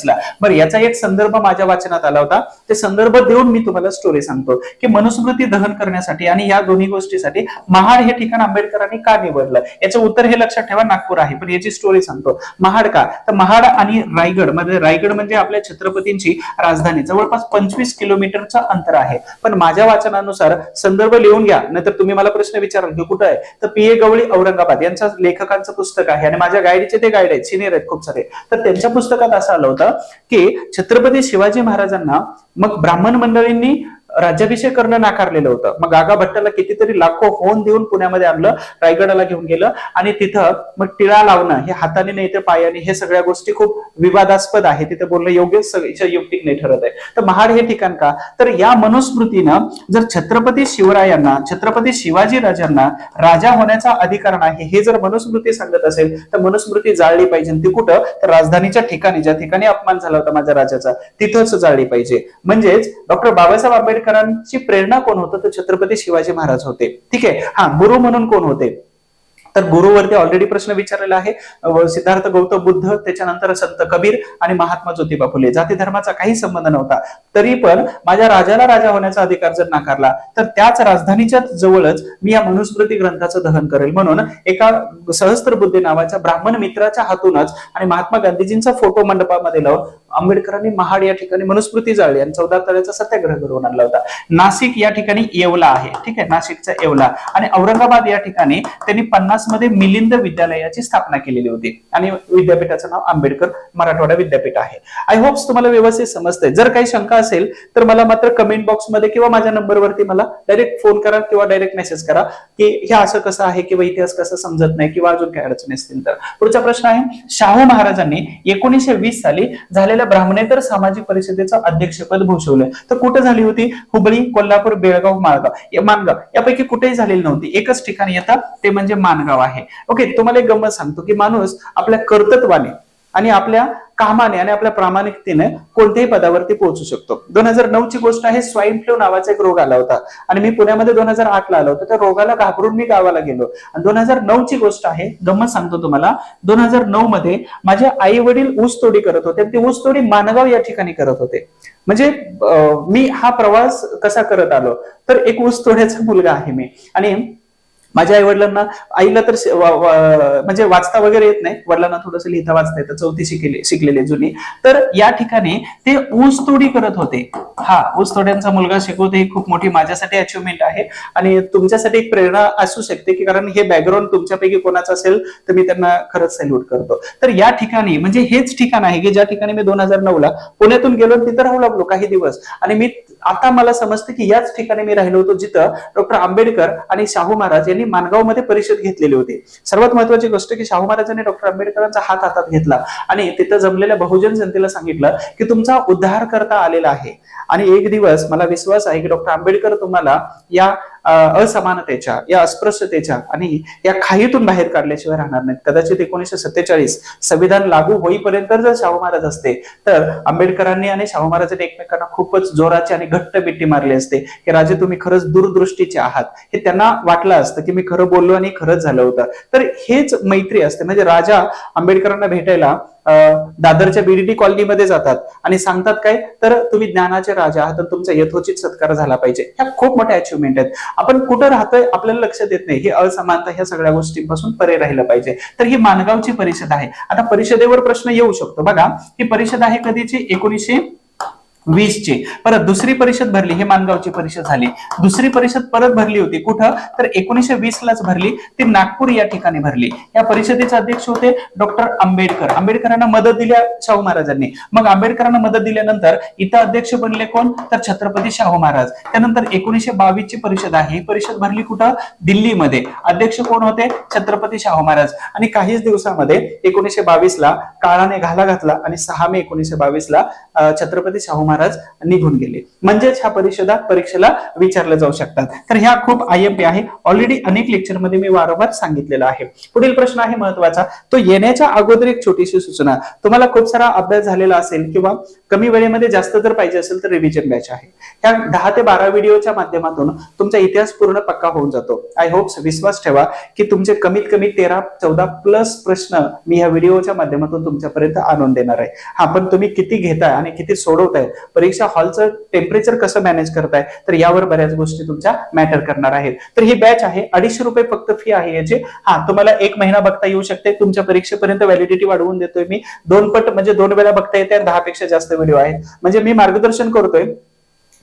ला. बरं, याचा एक संदर्भ माझ्या वाचनात आला होता. ते संदर्भ देऊन मी तुम्हाला स्टोरी सांगतो की मनुस्मृती दहन करण्यासाठी आणि या दोन्ही गोष्टीसाठी महाड हे ठिकाण आंबेडकरांनी का निवडलं? याचं उत्तर हे लक्षात ठेवा, नागपूर आहे. पण याची स्टोरी सांगतो. महाड का? तर महाड आणि रायगड म्हणजे आपल्या छत्रपतींची राजधानी जवळपास 25 किलोमीटरचं अंतर आहे. पण माझ्या वाचनानुसार संदर्भ लिहून घ्या, नाहीतर तुम्ही मला प्रश्न विचाराल की कुठं आहे, तर PA गवळी औरंगाबाद यांच्या लेखकांचं पुस्तक आहे. आणि माझ्या गाईडचे ते गाईड आहेत, सिनियर आहेत खूप सारे. तर त्यांच्या पुस्तकात असं आलं होतं की छत्रपती शिवाजी महाराजांना मग ब्राह्मण मंडळींनी राज्याभिषेक करणं नाकारलेलं होतं. मग गागा भट्टाला कितीतरी लाखो होऊन देऊन पुण्यामध्ये आणलं, रायगडाला घेऊन गेलं आणि तिथं मग टिळा लावणं हे हाताने नाही तर पायाने, हे सगळ्या गोष्टी खूप विवादास्पद आहे. तिथे बोलणं योग्य युक्तिक नाही ठरत आहे. तर महाड हे ठिकाण का, तर या मनुस्मृतीनं जर छत्रपती शिवरायांना, छत्रपती शिवाजी राजांना राजा होण्याचा अधिकार नाही हे जर मनुस्मृती सांगत असेल तर मनुस्मृती जाळली पाहिजे. ती कुठं, तर राजधानीच्या ठिकाणी, ज्या ठिकाणी अपमान झाला होता माझ्या राजाचा, तिथंच जाळली पाहिजे. म्हणजेच डॉक्टर बाबासाहेब आंबेडकरांची प्रेरणा कोण होतं, तर छत्रपती शिवाजी महाराज होते. ठीक आहे. हा, गुरु म्हणून कोण होते, तर गुरुवरती ऑलरेडी प्रश्न विचारलेला आहे. सिद्धार्थ गौतम बुद्ध, त्याच्यानंतर संत कबीर आणि महात्मा ज्योतिबा फुले. जाती धर्माचा काही संबंध नव्हता, तरी पण माझ्या राजाला राजा होण्याचा अधिकार जर नाकारला तर त्याच राजधानीच्या जवळच मी या मनुस्मृती ग्रंथाचं दहन करेल. म्हणून एका सहस्त्रबुद्धे नावाच्या ब्राह्मण मित्राच्या हातूनच आणि महात्मा गांधीजींचा फोटो मंडपामध्ये लावून आंबेडकरांनी महाड या ठिकाणी मनुस्मृती जाळली आणि 14 तळ्याचा सत्याग्रह घडवून आणला होता. नाशिक या ठिकाणी येवला आहे. ठीक आहे, नाशिकचा येवला. आणि औरंगाबाद या ठिकाणी त्यांनी 50 मध्ये मिलिंद विद्यालयाची स्थापना केलेली होती आणि विद्यापीठाचं नाव आंबेडकर मराठवाडा विद्यापीठ आहे. आय होप्स तुम्हाला व्यवस्थित समजतंय. जर काही शंका असेल तर मला मात्र कमेंट बॉक्स मध्ये किंवा माझ्या नंबरवरती मला डायरेक्ट फोन करा किंवा डायरेक्ट मेसेज करा की हे असं कसं आहे किंवा इतिहास कसं समजत नाही किंवा अजून काही अडचणी असतील तर. पुढचा प्रश्न आहे, शाहू महाराजांनी 1920 साली झालेल्या ब्राह्मणेतर सामाजिक परिषदेचं अध्यक्षपद भूषवलं. तर कुठे झाली होती, हुबळी, कोल्हापूर, बेळगाव, माणगाव यापैकी कुठेही झालेली नव्हती. एकच ठिकाणी येतं, ते म्हणजे माणगाव आहे. ओके, तुम्हाला एक गंमत सांगतो की माणूस आपल्या कर्तृत्वाने आणि आपल्या कामाने आणि आपल्या प्रामाणिकतेने कोणत्याही पदावरती पोहोचू शकतो. 2009 ची गोष्ट आहे. स्वाईन फ्लू नावाचा एक रोग आला होता आणि मी पुण्यामध्ये 2008 ला आलो होतो. त्या रोगाला घाबरून मी गावाला गेलो. आणि 2009 ची गोष्ट आहे, गंमत सांगतो तुम्हाला. 2009 मध्ये माझे आई वडील ऊसतोडी करत होते. ती ऊसतोडी माणगाव या ठिकाणी करत होते. म्हणजे मी हा प्रवास कसा करत आलो, तर एक ऊसतोड्याचा मुलगा आहे मी. आणि माझ्या आई वडिलांना, आईला तर म्हणजे वाचता वगैरे येत नाही, वडिलांना थोडंसं लिहिता वाचता येतं, 4थी शिकलेले जुनी. तर या ठिकाणी ते ऊसतोडी करत होते. हा, ऊसतोड्यांचा मुलगा शिकवते ही खूप मोठी माझ्यासाठी अचिव्हमेंट आहे आणि तुमच्यासाठी एक प्रेरणा असू शकते की कारण हे बॅकग्राऊंड तुमच्यापैकी कोणाचं असेल तर मी त्यांना खरंच सॅल्यूट करतो. तर या ठिकाणी म्हणजे हेच ठिकाण आहे की ज्या ठिकाणी मी 2009 ला पुण्यातून गेलो, तिथं राहू लागलो काही दिवस. आणि मी आता मला समजते की याच ठिकाणी मी राहिलो होतो जिथं डॉक्टर आंबेडकर आणि शाहू महाराज यांनी माणगाव मध्ये परिषद घेतलेली होती. सर्वात महत्वाची गोष्ट की शाहू महाराजांनी डॉक्टर आंबेडकरांचा हात हातात घेतला आणि तिथं जमलेल्या बहुजन जनतेला सांगितलं की तुमचा उद्धार करता आलेला आहे आणि एक दिवस मला विश्वास आहे की डॉक्टर आंबेडकर तुम्हाला या असमानतेच्या, या अस्पृश्यतेच्या आणि या खाईतून बाहेर काढल्याशिवाय राहणार नाहीत. कदाचित 1947 संविधान लागू होईपर्यंत जर शाहू महाराज असते तर आंबेडकरांनी आणि शाहू महाराजांनी एकमेकांना खूपच जोराची आणि घट्ट मिठी मारली असते की राजे तुम्ही खरंच दूरदृष्टीचे आहात. हे त्यांना वाटलं असतं की मी खरं बोललो आणि खरंच झालं होतं. तर हेच मैत्री असते. म्हणजे राजा आंबेडकरांना भेटायला दादरच्या बीडीटी कॉलनीमध्ये जातात आणि सांगतात काय, तर तुम्ही ज्ञानाचे राजा आहात, तुमचा यथोचित सत्कार झाला पाहिजे. ह्या खूप मोठ्या अचिव्हमेंट आहेत. आपण कुठं राहतोय आपल्याला लक्षात येत नाही. ही असमानता, ह्या सगळ्या गोष्टींपासून परे राहिलं पाहिजे. तर ही माणगावची परिषद आहे. आता परिषदेवर प्रश्न येऊ शकतो. बघा, ही परिषद आहे कधीची, 1920 ची. परत दुसरी परिषद भरली, हे माणगावची परिषद झाली. दुसरी परिषद परत भरली होती कुठं, तर 1920 लाच भरली. ती नागपूर या ठिकाणी भरली. या परिषदेचे अध्यक्ष होते डॉक्टर आंबेडकर. आंबेडकरांना मदत दिली शाहू महाराजांनी. मग आंबेडकरांना मदत दिल्यानंतर इथं अध्यक्ष बनले कोण, तर छत्रपती शाहू महाराज. त्यानंतर 1922 ची परिषद आहे. ही परिषद भरली कुठं, दिल्लीमध्ये. अध्यक्ष कोण होते, छत्रपती शाहू महाराज. आणि काहीच दिवसामध्ये 1922 ला काळाने घाला घातला आणि 6 मे 1922 ला छत्रपती शाहू महाराज निघून गेले. म्हणजेच ह्या परिषदा परीक्षेला विचारल्या जाऊ शकतात. तर ह्या खूप आयएमपी आहे. ऑलरेडी अनेक लेक्चर मध्ये मी वारंवार सांगितलेलं आहे. पुढील प्रश्न आहे महत्वाचा, तो येण्याच्या अगोदर एक छोटीशी सूचना. तुम्हाला खूप सारा अभ्यास झालेला असेल किंवा कमी वेळेमध्ये जास्त जर पाहिजे असेल तर रिव्हिजन बॅच आहे. ह्या 10 ते 12 व्हिडिओच्या माध्यमातून तुमचा इतिहास पूर्ण पक्का होऊन जातो. आय होप्स, विश्वास ठेवा की तुमचे कमीत कमी 13-14 प्लस प्रश्न मी ह्या व्हिडिओच्या माध्यमातून तुमच्यापर्यंत आणून देणार आहे. हा, पण तुम्ही किती घेताय आणि किती सोडवताय, परीक्षा हॉलचं टेम्परेचर कसं मॅनेज करताय, तर यावर बऱ्याच गोष्टी तुमच्या मॅटर करणार आहेत. तर ही बॅच आहे, 250 रुपये फक्त फी आहे याची. हा, तुम्हाला 1 महिना बघता येऊ शकते. तुमच्या परीक्षेपर्यंत व्हॅलिडिटी वाढवून देतोय मी. 2 पट म्हणजे 2 वेळा बघता येते. 10 पेक्षा जास्त व्हिडिओ आहेत. म्हणजे मी मार्गदर्शन करतोय.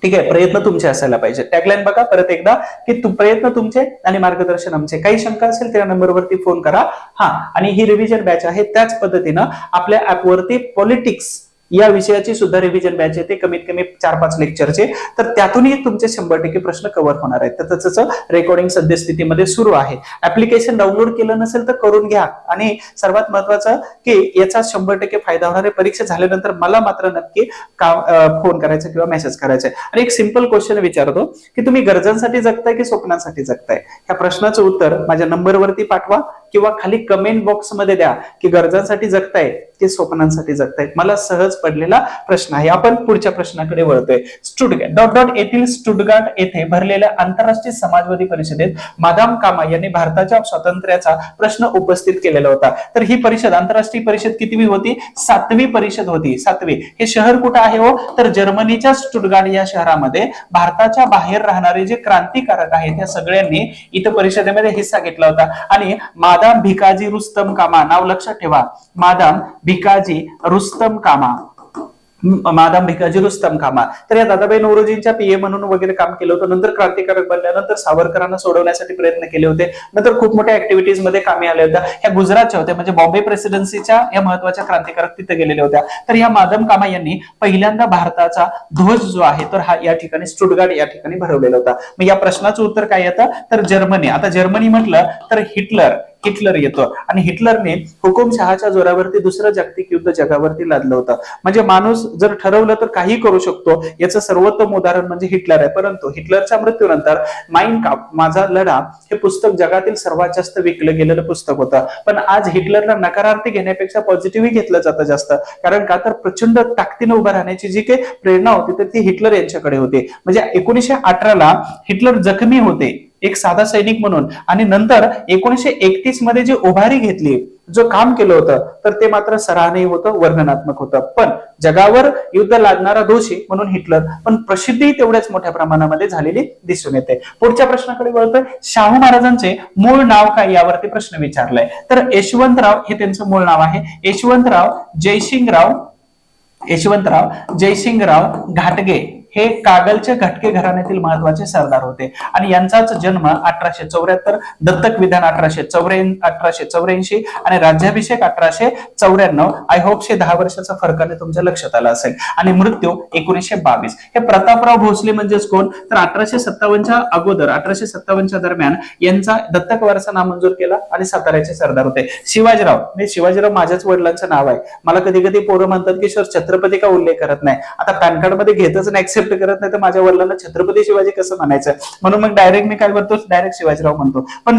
ठीक आहे, प्रयत्न तुमचे असायला पाहिजे. टॅगलाईन बघा परत एकदा की प्रयत्न तुमचे आणि मार्गदर्शन आमचे. काही शंका असेल त्या नंबरवरती फोन करा. हा, आणि ही रिव्हिजन बॅच आहे. त्याच पद्धतीनं आपल्या ऍपवरती पॉलिटिक्स या विषयाची सुद्धा रिव्हिजन बॅच येते, कमीत कमी 4-5 लेक्चरचे, तर त्यातूनही तुमचे 100% प्रश्न कव्हर होणार आहेत. तर त्याचं रेकॉर्डिंग सद्यस्थितीमध्ये सुरू आहे. ऍप्लिकेशन डाउनलोड केलं नसेल तर करून घ्या, आणि सर्वात महत्वाचं की याचा 100% फायदा होणार आहे. परीक्षा झाल्यानंतर मला मात्र नक्की फोन करायचा किंवा मेसेज करायचा. आणि एक सिंपल क्वेश्चन विचारतो की तुम्ही गरजांसाठी जगताय की स्वप्नांसाठी जगताय? ह्या प्रश्नाचं उत्तर माझ्या नंबरवरती पाठवा किंवा खाली कमेंट बॉक्स मध्ये द्या की गरजांसाठी जगताय की स्वप्नांसाठी जगताय. मला सहज पडलेला प्रश्न आहे. आपण पुढच्या प्रश्नाकडे वळतोय. स्टुटगार्ट येथील स्टुटगार्ट येथे भरलेल्या आंतरराष्ट्रीय समाजवादी परिषदेत मादाम कामा यांनी भारताच्या स्वातंत्र्याचा प्रश्न उपस्थित केलेला होता. तर ही परिषद, आंतरराष्ट्रीय परिषद कितवी होती? 7वी परिषद होती. 7वी. हे शहर कुठं आहे हो? तर जर्मनीच्या स्टुटगार्ट या शहरामध्ये भारताच्या बाहेर राहणारे जे क्रांतिकारक आहेत त्या सगळ्यांनी इथं परिषदेमध्ये हिस्सा घेतला होता. आणि मादाम भिकाजी रुस्तम कामा, नाव लक्षात ठेवा, मादाम भिकाजी रुस्तम कामा, मादाम भिकाजी रुस्तम कामा. तर या दादाभाई नौरोजींच्या पीए म्हणून वगैरे काम केलं होतं. नंतर क्रांतिकारक बनल्यानंतर सावरकरांना सोडवण्यासाठी प्रयत्न केले होते. नंतर खूप मोठ्या ऍक्टिव्हिटीज मध्ये कामी आल्या होत्या. ह्या गुजरातच्या होत्या, म्हणजे बॉम्बे प्रेसिडेन्सीच्या या महत्वाच्या क्रांतिकारक तिथे गेलेल्या होत्या. तर या मादाम कामा यांनी पहिल्यांदा भारताचा ध्वज जो आहे तर हा या ठिकाणी स्टुटगार्ट या ठिकाणी भरवलेला होता. मग या प्रश्नाचं उत्तर काय येतं? तर जर्मनी. आता जर्मनी म्हटलं तर हिटलर येतो, आणि हिटलरने हुकुमशहाच्या जोरावरती दुसरं जागतिक युद्ध जगावरती लादलं होतं. म्हणजे माणूस जर ठरवलं तर काही करू शकतो, याचं सर्वोत्तम उदाहरण म्हणजे हिटलर आहे. परंतु हिटलरच्या मृत्यूनंतर माइन काम्फ, माझा लढा, हे पुस्तक जगातील सर्वात जास्त विकलं गेलेलं पुस्तक होतं. पण आज हिटलरला नकारार्थी घेण्यापेक्षा पॉझिटिव्ह घेतलं जातं जास्त. कारण का तर प्रचंड ताकदीने उभं राहण्याची जी काही प्रेरणा होती तर ती हिटलर यांच्याकडे होती. म्हणजे 1918 हिटलर जखमी होते एक साधा सैनिक म्हणून, आणि नंतर 1931 मध्ये जी उभारी घेतली, जो काम केलं होतं तर ते मात्र सराहनीय होतं, वर्णनात्मक होतं. पण जगावर युद्ध लादणारा दोषी म्हणून हिटलर, पण प्रसिद्धी तेवढ्याच मोठ्या प्रमाणामध्ये झालेली दिसून येते. पुढच्या प्रश्नाकडे वळतोय. शाहू महाराजांचे मूळ नाव काय, यावरती प्रश्न विचारलाय. तर यशवंतराव हे त्यांचं मूळ नाव आहे. यशवंतराव जयसिंगराव घाटगे हे कागलचे घटके घराण्यातील महत्वाचे सरदार होते. आणि यांचाच जन्म 1874, दत्तक विधान 1884 आणि राज्याभिषेक 1894. आय होप 10 वर्षाचा फरकाने तुमच्या लक्षात आला असेल. आणि मृत्यू 1922. हे प्रतापराव भोसले म्हणजेच कोण? तर 1857च्या अगोदर, 1857च्या दरम्यान यांचा दत्तक वारसा नामंजूर केला आणि साताऱ्याचे सरदार होते. शिवाजीराव माझ्याच वडिलांचं नाव आहे. मला कधी कधी पोरं म्हणतात की सर छत्रपती का उल्लेख करत नाही? आता पॅन कार्ड मध्ये घेतच नाही, एक्सेप्ट करत नाही, तर माझ्या वडिलांना छत्रपती शिवाजी कसं म्हणायचं? म्हणून मग डायरेक्ट मी काय करतो, डायरेक्ट शिवाजीराव म्हणतो. पण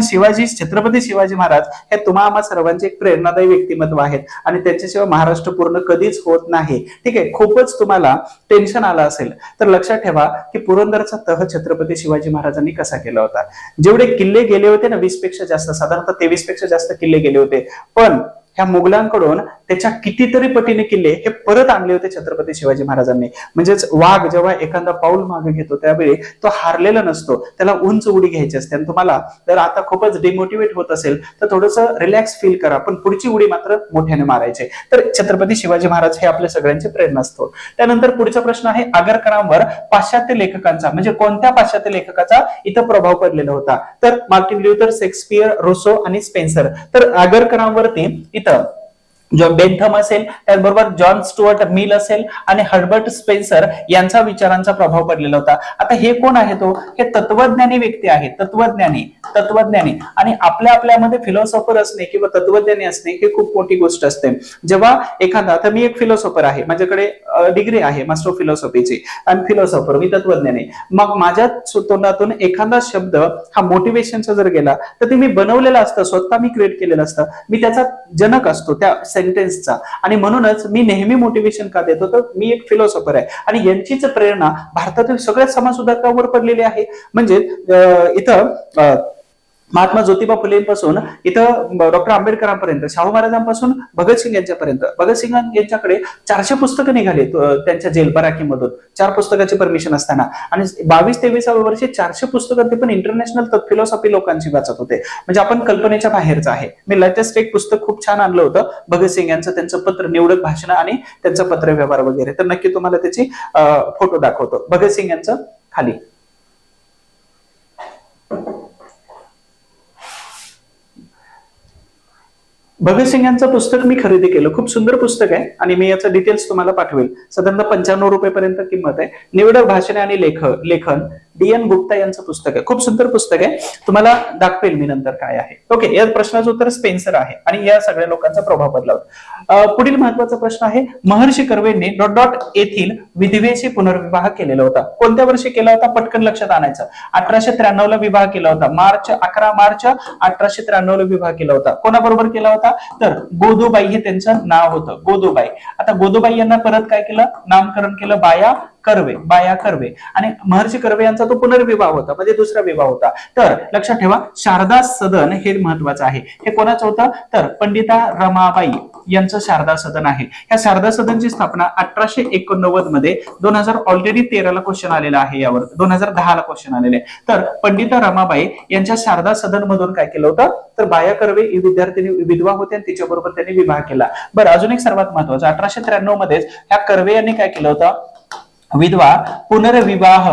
छत्रपती शिवाजी महाराज हे तुम्हा आम्हा सर्वांचे एक प्रेरणादायी व्यक्तिमत्व आहेत, आणि त्यांच्याशिवाय महाराष्ट्र पूर्ण कधीच होत नाही. ठीक आहे, खूपच तुम्हाला टेन्शन आलं असेल तर लक्षात ठेवा की पुरंदरचा तह छत्रपती शिवाजी महाराजांनी कसा केला होता. जेवढे किल्ले गेले होते ना, 20 पेक्षा जास्त, साधारणतः 23 पेक्षा जास्त किल्ले गेले होते, पण ह्या मुघलांकडून त्याच्या कितीतरी पटीने किल्ले हे परत आणले होते छत्रपती शिवाजी महाराजांनी. म्हणजेच वाघ जेव्हा एखादा पाऊल मागे घेतो त्यावेळी तो हारलेला नसतो, त्याला उंच उडी घ्यायची असते. आणि तुम्हाला जर आता खूपच डिमोटिवेट होत असेल तर थोडंसं रिलॅक्स फील करा, पण पुढची उडी मात्र मोठ्याने मारायची. तर छत्रपती शिवाजी महाराज हे आपल्या सगळ्यांचे प्रेरणास्थळ. त्यानंतर पुढचा प्रश्न आहे, आगरकरांवर पाश्चात्य लेखकांचा, म्हणजे कोणत्या पाश्चात्य लेखकाचा इथं प्रभाव पडलेला होता? तर मार्टिन ल्युथर, शेक्सपियर, रोसो आणि स्पेन्सर. तर आगरकरांवरती इथं जॉन बेंथम असेल, त्याचबरोबर जॉन स्टुअर्ट मिल असेल आणि हर्बर्ट स्पेन्सर यांचा विचारांचा प्रभाव पडलेला होता. आता हे कोण आहे? तो हे तत्वज्ञानी व्यक्ती आहे. तत्वज्ञानी आणि आपल्यामध्ये फिलॉसॉफर असणे किंवा तत्वज्ञानी असणे ही खूप मोठी गोष्ट असते. जेव्हा एखादा, आता मी एक फिलॉसॉफर आहे, माझ्याकडे डिग्री आहे मास्टर ऑफ फिलॉसॉफीची, आणि फिलॉसॉफर, मी तत्वज्ञानी, मग माझ्या तोंडातून एखादा शब्द हा मोटिवेशनचा जर गेला तर ते मी बनवलेलं असतं, स्वतः मी क्रिएट केलेलं असतं, मी त्याचा जनक असतो त्या सेंटेन्सचा. आणि म्हणूनच मी नेहमी मोटिवेशन का देतो, तर मी एक फिलॉसॉफर आहे, आणि यांचीच प्रेरणा भारतातील सगळ्या समाजसुधारकांवर पडलेली आहे. म्हणजे इथं महात्मा ज्योतिबा फुलेंपासून इथं डॉक्टर आंबेडकरांपर्यंत, शाहू महाराजांपासून भगतसिंग यांच्यापर्यंत. भगतसिंग यांच्याकडे 400 पुस्तकं निघाली त्यांच्या जेलबराकीमधून, 4 पुस्तकाची परमिशन असताना, आणि 22-23व्या वर्षी 400 पुस्तकं, ते पण इंटरनॅशनल फिलॉसॉफी लोकांची वाचत होते. म्हणजे आपण कल्पनेच्या बाहेरच आहे. मी लेटेस्ट एक पुस्तक खूप छान आणलं होतं भगतसिंग यांचं, त्यांचं पत्र, निवडक भाषण आणि त्यांचं पत्र व्यवहार वगैरे, तर नक्की तुम्हाला त्याची फोटो दाखवतो. भगतसिंग यांचं खाली भगतसिंग यांचं पुस्तक मी खरेदी केलं. खूप सुंदर पुस्तक आहे आणि मी याचं डिटेल्स तुम्हाला पाठवेल. साधारणतः 95 रुपयेपर्यंत किंमत आहे. निवडक भाषणे आणि लेखन डी.एन. गुप्ता यांचं पुस्तक आहे. खूप सुंदर पुस्तक आहे. तुम्हाला दाखवेल मी नंतर काय आहे. ओके, या प्रश्नाचं उत्तर स्पेन्सर आहे आणि या सगळ्या लोकांचा प्रभाव पडला होता. पुढील महत्वाचा प्रश्न आहे, महर्षी कर्वेंनी डॉट डॉट येथील विधवेशी पुनर्विवाह केलेला होता. कोणत्या वर्षी केला होता? पटकन लक्षात आणायचं. 1893 ला विवाह केला होता. 11 मार्च 1893 ला विवाह केला होता. कोणाबरोबर केला होता? तर गोदूबाई हे त्यांचं नाव होतं. गोदूबाई. आता गोदूबाई यांना परत काय केलं? नामकरण केलं बाया कर्वे आणि महर्षी कर्वे यांचा तो पुनर्विवाह होता, म्हणजे दुसरा विवाह होता. तर लक्षात ठेवा, शारदा सदन हे महत्वाचं आहे. हे कोणाचं होतं? तर पंडिता रमाबाई यांचं शारदा सदन आहे. या शारदा सदनची स्थापना 1889 मध्ये 2000 ऑलरेडी 13 ला क्वेश्चन आलेला आहे, यावर 2010 ला क्वेश्चन आलेले. तर पंडिता रमाबाई यांच्या शारदा सदन मधून काय केलं होतं? तर बाया कर्वे ही विद्यार्थिनी विधवा होत्या आणि तिच्याबरोबर त्यांनी विवाह केला. बरं, अजून एक सर्वात महत्वाचं, 1893 मध्येच ह्या कर्वे यांनी काय केलं होतं? विधवा पुनर्विवाह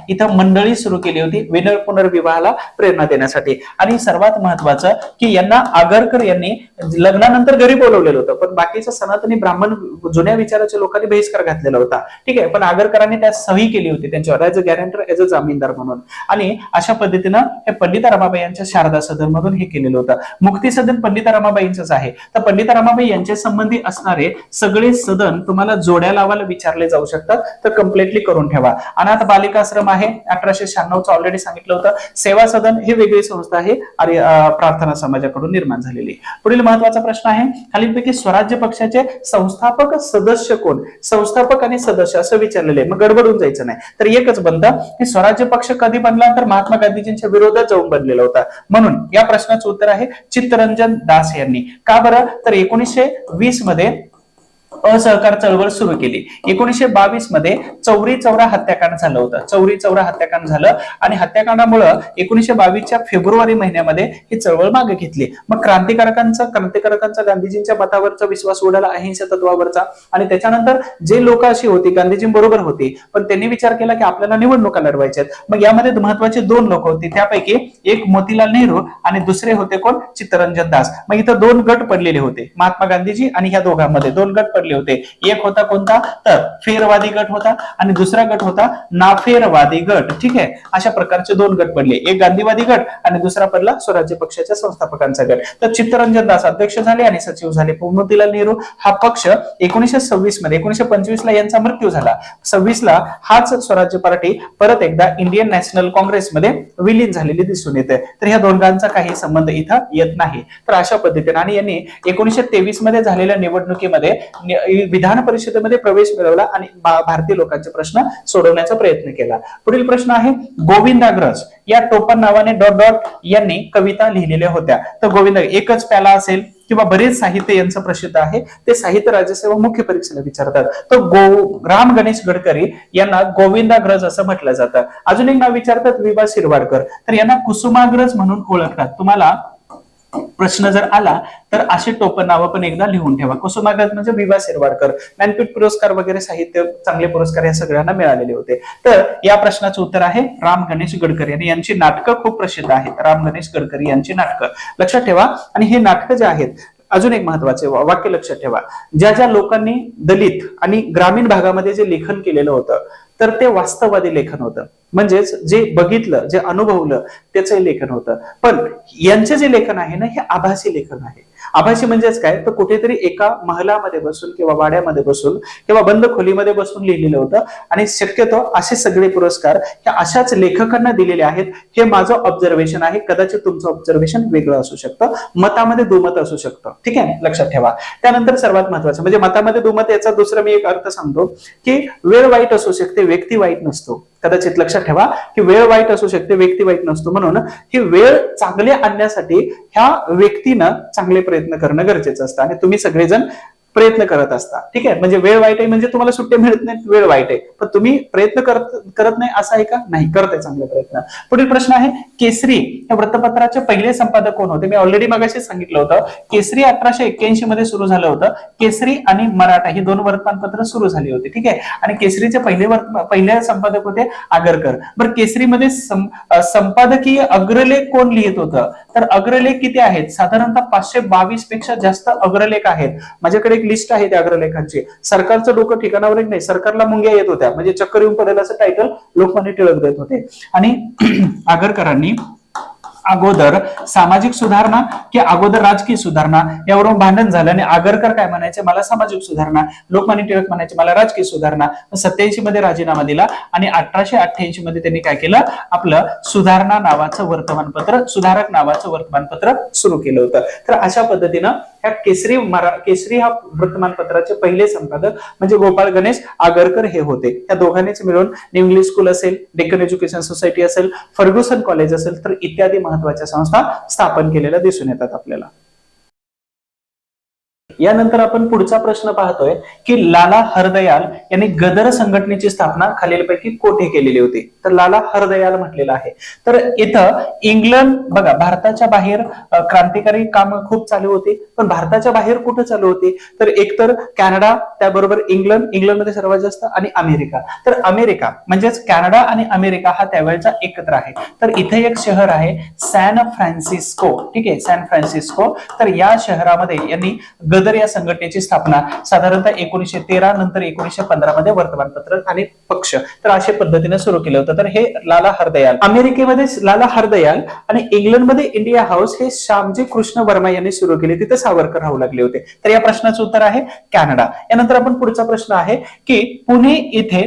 इथं मंडळी सुरू केली होती पुनर्विवाहाला प्रेरणा देण्यासाठी. आणि सर्वात महत्वाचं की यांना आगरकर यांनी लग्नानंतर घरी बोलवलेलं होतं, पण बाकीच्या सनातनी ब्राह्मण जुन्या विचाराच्या लोकांनी बहिष्कार घातलेला होता. ठीक आहे, पण आगरकरांनी त्यात सही केली होती त्यांच्यावर as a guarantor, as a जामीनदार म्हणून. आणि अशा पद्धतीनं हे पंडिता रमाबाई यांच्या शारदा सदन मधून हे केलेलं होतं. मुक्ती सदन पंडिता रमाबाईंचंच आहे. तर पंडिता रमाबाई यांच्या संबंधी असणारे सगळे सदन तुम्हाला जोड्या लावायला विचारले जाऊ शकतात, तर कम्प्लिटली करून ठेवा. अनाथ बालिकाश्रम आहे 1896 ऑलरेडी सांगितलं होतं. सेवा सदन ही वेगळी संस्था आहे आणि प्रार्थना समाजाकडून निर्माण झालेली. पुढील महत्वाचा प्रश्न आहे, खालीलपैकी स्वराज्य पक्षाचे संस्थापक सदस्य कोण? संस्थापक आणि सदस्य असं विचारलेले, मग गडबडून जायचं नाही. तर एकच बनतं की स्वराज्य पक्ष कधी बनला? तर महात्मा गांधीजींच्या विरोधात जाऊन बनलेला होता. म्हणून या प्रश्नाचं उत्तर आहे चित्तरंजन दास यांनी. का बरं? तर 1920 मध्ये असहकार चळवळ सुरू केली. 1922 मध्ये चौरी चौरा हत्याकांड झालं होतं. चौरी चौरा हत्याकांड झालं आणि हत्याकांडामुळे 1922च्या फेब्रुवारी महिन्यामध्ये ही चळवळ मागे घेतली. मग क्रांतिकारकांचा गांधीजींच्या मतावरचा विश्वास उडाला, अहिंसा तत्वावरचा. आणि त्याच्यानंतर जे लोक अशी होती गांधीजींबरोबर होती, पण त्यांनी विचार केला की आपल्याला निवडणुका लढवायच्यात. मग यामध्ये महत्वाचे 2 लोक होते, त्यापैकी एक मोतीलाल नेहरू आणि दुसरे होते कोण? चित्तरंजन दास. मग इथं 2 गट पडलेले होते, महात्मा गांधीजी आणि ह्या दोघांमध्ये 2 गट पडले होते. एक होता कोणता? तर फेरवादी गट होता आणि दुसरा गट होता नाफेरवादी गट. ठीक आहे, अशा प्रकारचे 2 गट पडले. एक गांधीवादी गट आणि दुसरा पडला स्वराज्य पक्षाच्या संस्थापकांचा गट. तर चित्तरंजन दास अध्यक्ष झाले आणि सचिव झाले. मोतीलाल नेहरू हा पक्ष 1926 मध्ये, 1925 ला यांचा मृत्यू झाला. 26 ला हाच स्वराज्य पार्टी परत एकदा इंडियन नॅशनल काँग्रेसमध्ये विलीन झालेली दिसून येते. तर ह्या दोघांचा काही संबंध इथं येत नाही. तर अशा पद्धतीने आणि यांनी 1923 मध्ये झालेल्या निवडणुकीमध्ये विधान परिषदेमध्ये प्रवेश मिळवला आणि भारतीय लोकांचे प्रश्न सोडवण्याचा प्रयत्न केला. पुढील प्रश्न आहे, गोविंदाग्रज या टोपण नावाने डॉट डॉट यांनी कविता लिहिलेल्या होत्या. तर गोविंद एकच प्याला असेल किंवा बरेच साहित्य यांचं प्रसिद्ध आहे, ते साहित्य राज्यसेवा मुख्य परीक्षेला विचारतात. तर राम गणेश गडकरी यांना गोविंदाग्रज असं म्हटलं जातं. अजून एक नाव विचारतात, विभा शिरवाडकर, तर यांना कुसुमाग्रज म्हणून ओळखतात. तुम्हाला प्रश्न जर आला तर असे टोपण नावं पण एकदा लिहून ठेवा. कुसुमाग्रज म्हणजे विभा शिरवाडकर. ज्ञानपीठ पुरस्कार वगैरे साहित्य चांगले पुरस्कार या सगळ्यांना मिळालेले होते. तर या प्रश्नाचं उत्तर आहे राम गणेश गडकरी आणि यांची नाटकं खूप प्रसिद्ध आहेत. राम गणेश गडकरी यांची नाटकं लक्षात ठेवा. आणि हे नाटकं जे आहेत, अजून एक महत्वाचे वाक्य लक्षात ठेवा, ज्या ज्या लोकांनी दलित आणि ग्रामीण भागामध्ये जे लेखन केलेलं होतं तर ते वास्तववादी लेखन होतं. म्हणजेच जे बघितलं, जे अनुभवलं त्याचं लेखन होतं. पण यांचे जे लेखन आहे ना, हे आभासी लेखन आहे. आभासी म्हणजेच काय? तर कुठेतरी एका महलामध्ये बसून किंवा वाड्यामध्ये बसून किंवा बंद खोलीमध्ये बसून लिहिलेलं होतं. आणि शक्यतो असे सगळे पुरस्कार हे अशाच लेखकांना दिलेले आहेत. हे माझं ऑब्झर्वेशन आहे. कदाचित तुमचं ऑब्झर्वेशन वेगळं असू शकतं, मतामध्ये दुमत असू शकतं. ठीक आहे, लक्षात ठेवा. त्यानंतर सर्वात महत्वाचं म्हणजे मतामध्ये दुमत, याचा दुसरा मी एक अर्थ सांगतो की वेळ वाईट असू शकते, व्यक्ती वाईट नसतो. कदाचित लक्षात ठेवा की वेळ वाईट असू शकते, व्यक्ती वाईट नसतो. म्हणून ही वेळ चांगले आणण्यासाठी ह्या व्यक्तीनं चांगले प्रयत्न करणं गरजेचं असतं. आणि तुम्ही सगळेजण प्रयत्न करत असता. ठीक आहे, म्हणजे वेळ वाईट आहे म्हणजे तुम्हाला सुट्टी मिळत नाही, वेळ वाईट आहे, पण तुम्ही प्रयत्न करत नाही असं आहे का? नाही, करत आहे चांगले प्रयत्न. पुढील प्रश्न आहे, केसरी या वृत्तपत्राचे पहिले संपादक कोण होते? मी ऑलरेडी मगाशी सांगितलं होतं, केसरी 1881 मध्ये सुरू झालं होतं. केसरी आणि मराठा ही दोन वर्तमानपत्र सुरू झाली होती. ठीक आहे, आणि केसरीचे पहिले संपादक होते आगरकर. बरं, केसरीमध्ये संपादकीय अग्रलेख कोण लिहित होतं? तर अग्रलेख किती आहेत? साधारणतः 522 पेक्षा जास्त अग्रलेख आहेत. माझ्याकडे एक लिस्ट आहे त्या अग्रलेखांची. सरकारचं डोकं ठिकाणावर नाही, सरकारला मुंग्या येत होत्या, म्हणजे चक्कर येऊन पडेल असं टायटल लोकमान्य टिळक देत होते. आणि आगरकरांनी अगोदर सामाजिक सुधारणा की अगोदर राजकीय सुधारणा यावरून भांडण झालं, आणि आगरकर काय म्हणायचे, मला सामाजिक सुधारणा, लोकमान्य टिळक म्हणायचे मला राजकीय सुधारणा. 87 मध्ये राजीनामा दिला आणि 1888 मध्ये त्यांनी काय केलं, आपलं सुधारणा नावाचं वर्तमानपत्र, सुधारक नावाचं वर्तमानपत्र सुरू केलं होतं. तर अशा पद्धतीनं ह्या केसरी हा वर्तमानपत्राचे पहिले संपादक म्हणजे गोपाळ गणेश आगरकर हे होते. या दोघांनीच मिळून न्यू इंग्लिश स्कूल असेल, डेक्कन एज्युकेशन सोसायटी असेल, फर्ग्युसन कॉलेज असेल, तर इत्यादी महत्वाच्या संस्था स्थापन केलेल्या दिसून येतात आपल्याला. यानंतर आपण पुढचा प्रश्न पाहतोय की लाला हरदयाल यांनी गदर संघटनेची स्थापना खालीलपैकी कोठे केलेली होती? तर लाला हरदयाल म्हटलेलं आहे. तर इथं इंग्लंड, बघा भारताच्या बाहेर क्रांतिकारी काम खूप चालू होती, पण भारताच्या बाहेर कुठे चालू होती? तर एकतर कॅनडा, त्याबरोबर इंग्लंडमध्ये सर्वात जास्त, आणि अमेरिका. तर अमेरिका म्हणजेच कॅनडा आणि अमेरिका हा त्यावेळेचा एकत्र आहे. तर इथे एक शहर आहे सॅन फ्रान्सिस्को. ठीक आहे, सॅन फ्रान्सिस्को. तर या शहरामध्ये यांनी गदर या संघटनेची स्थापना साधारणतः 1913 नंतर 1915 मध्ये वर्तमानपत्र आणि पक्ष, तर अशा पद्धतीने सुरू केलं होतं. तर हे लाला हरदयाल, अमेरिकेमध्ये लाला हरदयाल आणि इंग्लंडमध्ये इंडिया हाऊस हे श्यामजी कृष्ण वर्मा यांनी सुरू केले. तिथे सावरकर राहू लागले होते. तर या प्रश्नाचं उत्तर आहे कॅनडा. यानंतर आपण पुढचा प्रश्न आहे की पुणे इथे ...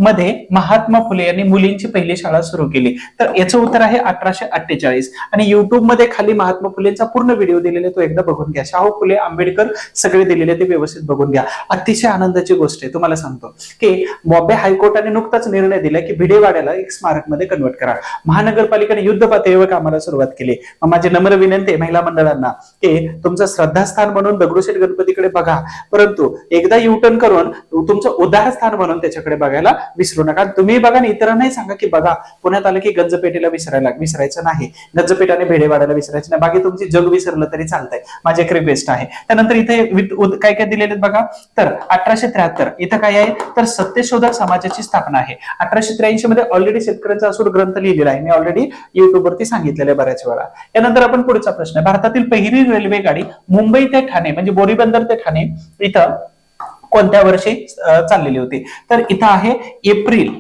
मध्ये महात्मा फुले यांनी मुलींची पहिली शाळा सुरू केली. तर याचं उत्तर आहे 1848. आणि युट्यूब मध्ये खाली महात्मा फुलेंचा पूर्ण व्हिडिओ दिलेला, तो एकदा बघून घ्या. शाहू फुले, आंबेडकर सगळे दिलेले, ते व्यवस्थित बघून घ्या. अतिशय आनंदाची गोष्ट आहे, तुम्हाला सांगतो की बॉम्बे हायकोर्टाने नुकताच निर्णय दिला की भिडेवाड्याला एक स्मारक मध्ये कन्वर्ट करा. महानगरपालिकेने युद्ध पातळीवर कामाला सुरुवात केली. माझी नम्र विनंती आहे महिला मंडळांना की तुमचं श्रद्धास्थान म्हणून दगडूशेठ गणपतीकडे बघा, परंतु एकदा युटर्न करून तुमचं उदाहरण म्हणून त्याच्याकडे बघायला विसरू नका. तुम्ही बघा आणि इतरांनाही सांगा की बघा, पुण्यात आलं की गंजपेठेला विसरायचं नाही, गंजपेठ आणि भिडेवाड्याला विसरायचं नाही. बाकी तुमची जग विसरलं तरी चालतंय, माझी एक रिक्वेस्ट आहे. त्यानंतर इथे काय काय दिलेले बघा. तर 1873 इथं काय आहे, तर सत्यशोधक समाजाची स्थापना आहे. 1883 मध्ये ऑलरेडी शेतकऱ्यांचा असूड ग्रंथ लिहिलेला आहे, मी ऑलरेडी युट्यूब वरती सांगितलेलं आहे बऱ्याच वेळा. यानंतर आपण पुढचा प्रश्न आहे, भारतातील पहिली रेल्वे गाडी मुंबई ते ठाणे म्हणजे बोरीबंदर ते ठाणे इथं कोणत्या वर्षी चाललेली होती? तर इथं आहे एप्रिल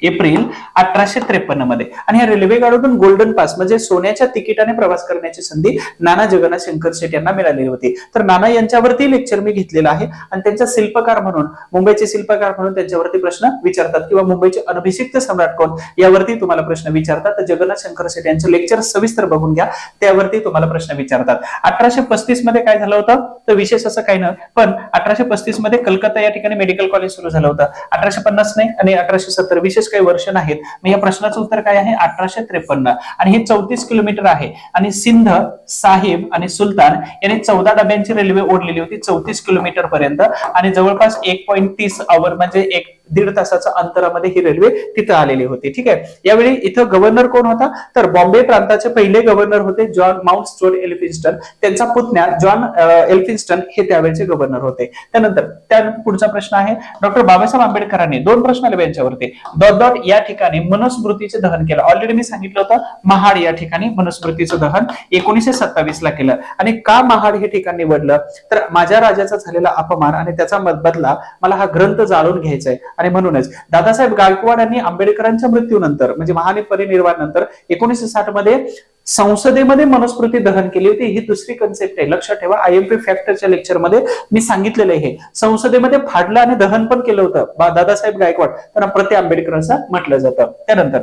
1853 मध्ये. आणि या रेल्वे गाडीतून गोल्डन पास म्हणजे सोन्याच्या तिकिटाने प्रवास करण्याची संधी नाना जगन्नाथ शंकर शेट यांना मिळालेली होती. तर नाना यांच्यावरती लेक्चर मी घेतलेला आहे, आणि त्यांच्या शिल्पकार म्हणून, मुंबईचे शिल्पकार म्हणून त्यांच्यावरती प्रश्न विचारतात, किंवा मुंबईचे अनभिषिक्त सम्राट कोण यावरती तुम्हाला प्रश्न विचारतात. तर जगन्नाथ शंकर शेट यांचं लेक्चर सविस्तर बघून घ्या, त्यावरती तुम्हाला प्रश्न विचारतात. 1835 मध्ये काय झालं होतं, तर विशेष असं काही नाही, पण 1835 मध्ये कलकत्ता या ठिकाणी मेडिकल कॉलेज सुरू झालं होतं. 1850 नाही आणि 1870 विशेष काही वर्ष नाहीत. मग या प्रश्नाचं उत्तर काय आहे, 1853. आणि हे 34 किलोमीटर आहे. आणि सिंध, साहिब आणि सुलतान यांनी 14 डब्यांची रेल्वे ओढलेली होती 34 किलोमीटर पर्यंत, आणि जवळपास 1.30 आवर म्हणजे 1.5 तासाच्या अंतरामध्ये ही रेल्वे तिथं आलेली होती. ठीक आहे. यावेळी इथं गव्हर्नर कोण होता, तर बॉम्बे प्रांताचे पहिले गव्हर्नर होते माउंट स्टुअर्ट एल्फिन्स्टन. त्यांचा पुतण्या जॉन एल्फिन्स्टन हे त्यावेळेचे गव्हर्नर होते. त्यानंतर पुढचा प्रश्न आहे, डॉक्टर बाबासाहेब आंबेडकरांनी 2 प्रश्न आले यांच्यावरती. या ठिकाणी मनुस्मृतीचे दहन केलं. ऑलरेडी मी सांगितलं होतं, महाड या ठिकाणी मनुस्मृतीचं दहन 1927 ला केलं. आणि का महाड हे ठिकाण निवडलं, तर माझ्या राजाचा झालेला अपमान आणि त्याचा बदला मला हा ग्रंथ जाळून घ्यायचा आहे. आणि म्हणूनच दादासाहेब गायकवाड यांनी आंबेडकरांच्या मृत्यूनंतर म्हणजे महापरिनिर्वाणानंतर 1960 मध्ये संसदेमध्ये मनुस्मृती दहन केली होती. ही दुसरी कन्सेप्ट आहे, लक्षात ठेवा. IMP फॅक्टरच्या लेक्चर मध्ये मी सांगितलेलं आहे, संसदेमध्ये फाडलं आणि दहन पण केलं होतं दादासाहेब गायकवाड, त्यांना प्रति आंबेडकर असं म्हटलं जातं. त्यानंतर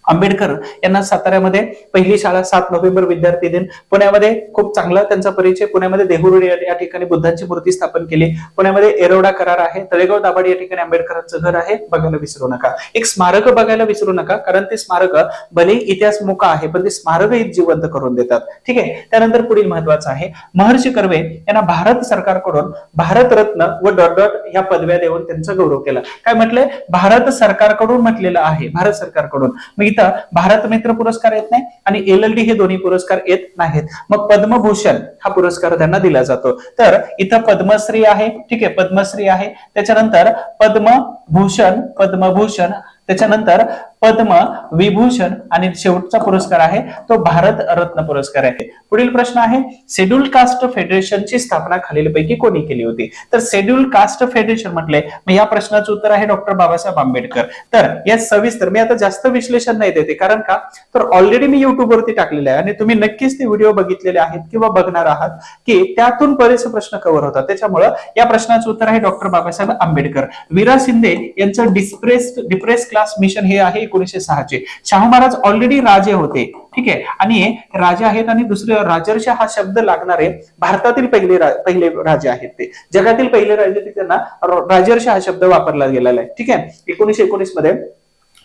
आंबेडकर यांना साताऱ्यामध्ये पहिली शाळा 7 नोव्हेंबर विद्यार्थी दिन, पुण्यामध्ये खूप चांगला त्यांचा परिचय, पुण्यामध्ये देहुरोड या ठिकाणी बुद्धांची मूर्ती स्थापन केली, पुण्यामध्ये एरोडा करार आहे, तळेगाव दाभाडे या ठिकाणी आंबेडकरांचं घर आहे, बघायला विसरू नका. एक स्मारक बघायला विसरू नका, कारण ते स्मारक भले इतिहास मुका आहे पण ते स्मारक जिवंत करून देतात. ठीक आहे. त्यानंतर पुढील महत्वाचं आहे, महर्षी कर्वे यांना भारत सरकारकडून भारतरत्न व डॉट डॉट ह्या पदव्या देऊन त्यांचा गौरव केला. काय म्हटलंय? भारत सरकारकडून म्हटलेलं आहे, भारत सरकारकडून. मग इथं भारत मित्र पुरस्कार येत नाही आणि LLD हे दोन्ही पुरस्कार येत नाहीत. मग पद्मभूषण हा पुरस्कार त्यांना दिला जातो. तर इथं पद्मश्री आहे, ठीक आहे, पद्मश्री आहे, त्याच्यानंतर पद्मभूषण, पद्मभूषण, त्याच्यानंतर पद्म विभूषण आणि शेवटचा पुरस्कार आहे तो भारत रत्न पुरस्कार आहे. पुढील प्रश्न आहे, शेड्यूल कास्ट फेडरेशनची स्थापना खालीलपैकी कोणी केली होती? तर शेड्यूल कास्ट फेडरेशन म्हटले, मग या प्रश्नाचं उत्तर आहे डॉक्टर बाबासाहेब आंबेडकर. तर या सविस्तर मी आता जास्त विश्लेषण नाही देते, कारण का तर ऑलरेडी मी युट्यूब वरती टाकलेले आहे आणि तुम्ही नक्कीच ते व्हिडिओ बघितलेले आहेत किंवा बघणार आहात की त्यातून बरेच प्रश्न कव्हर होतात. त्याच्यामुळे या प्रश्नाचं उत्तर आहे डॉक्टर बाबासाहेब आंबेडकर. वीरा शिंदे यांचं डिप्रेस क्लास मिशन हे आहे 1906 चे. शाहू महाराज ऑलरेडी राजे होते, ठीक आहे, आणि राजे आहेत आणि दुसरे राजर्षी हा शब्द लागणारे भारतातील पहिले राजे आहेत, ते जगातील पहिले राजे, त्यांना राजर्षी हा शब्द वापरला गेलेला आहे. ठीक आहे. 1919 मध्ये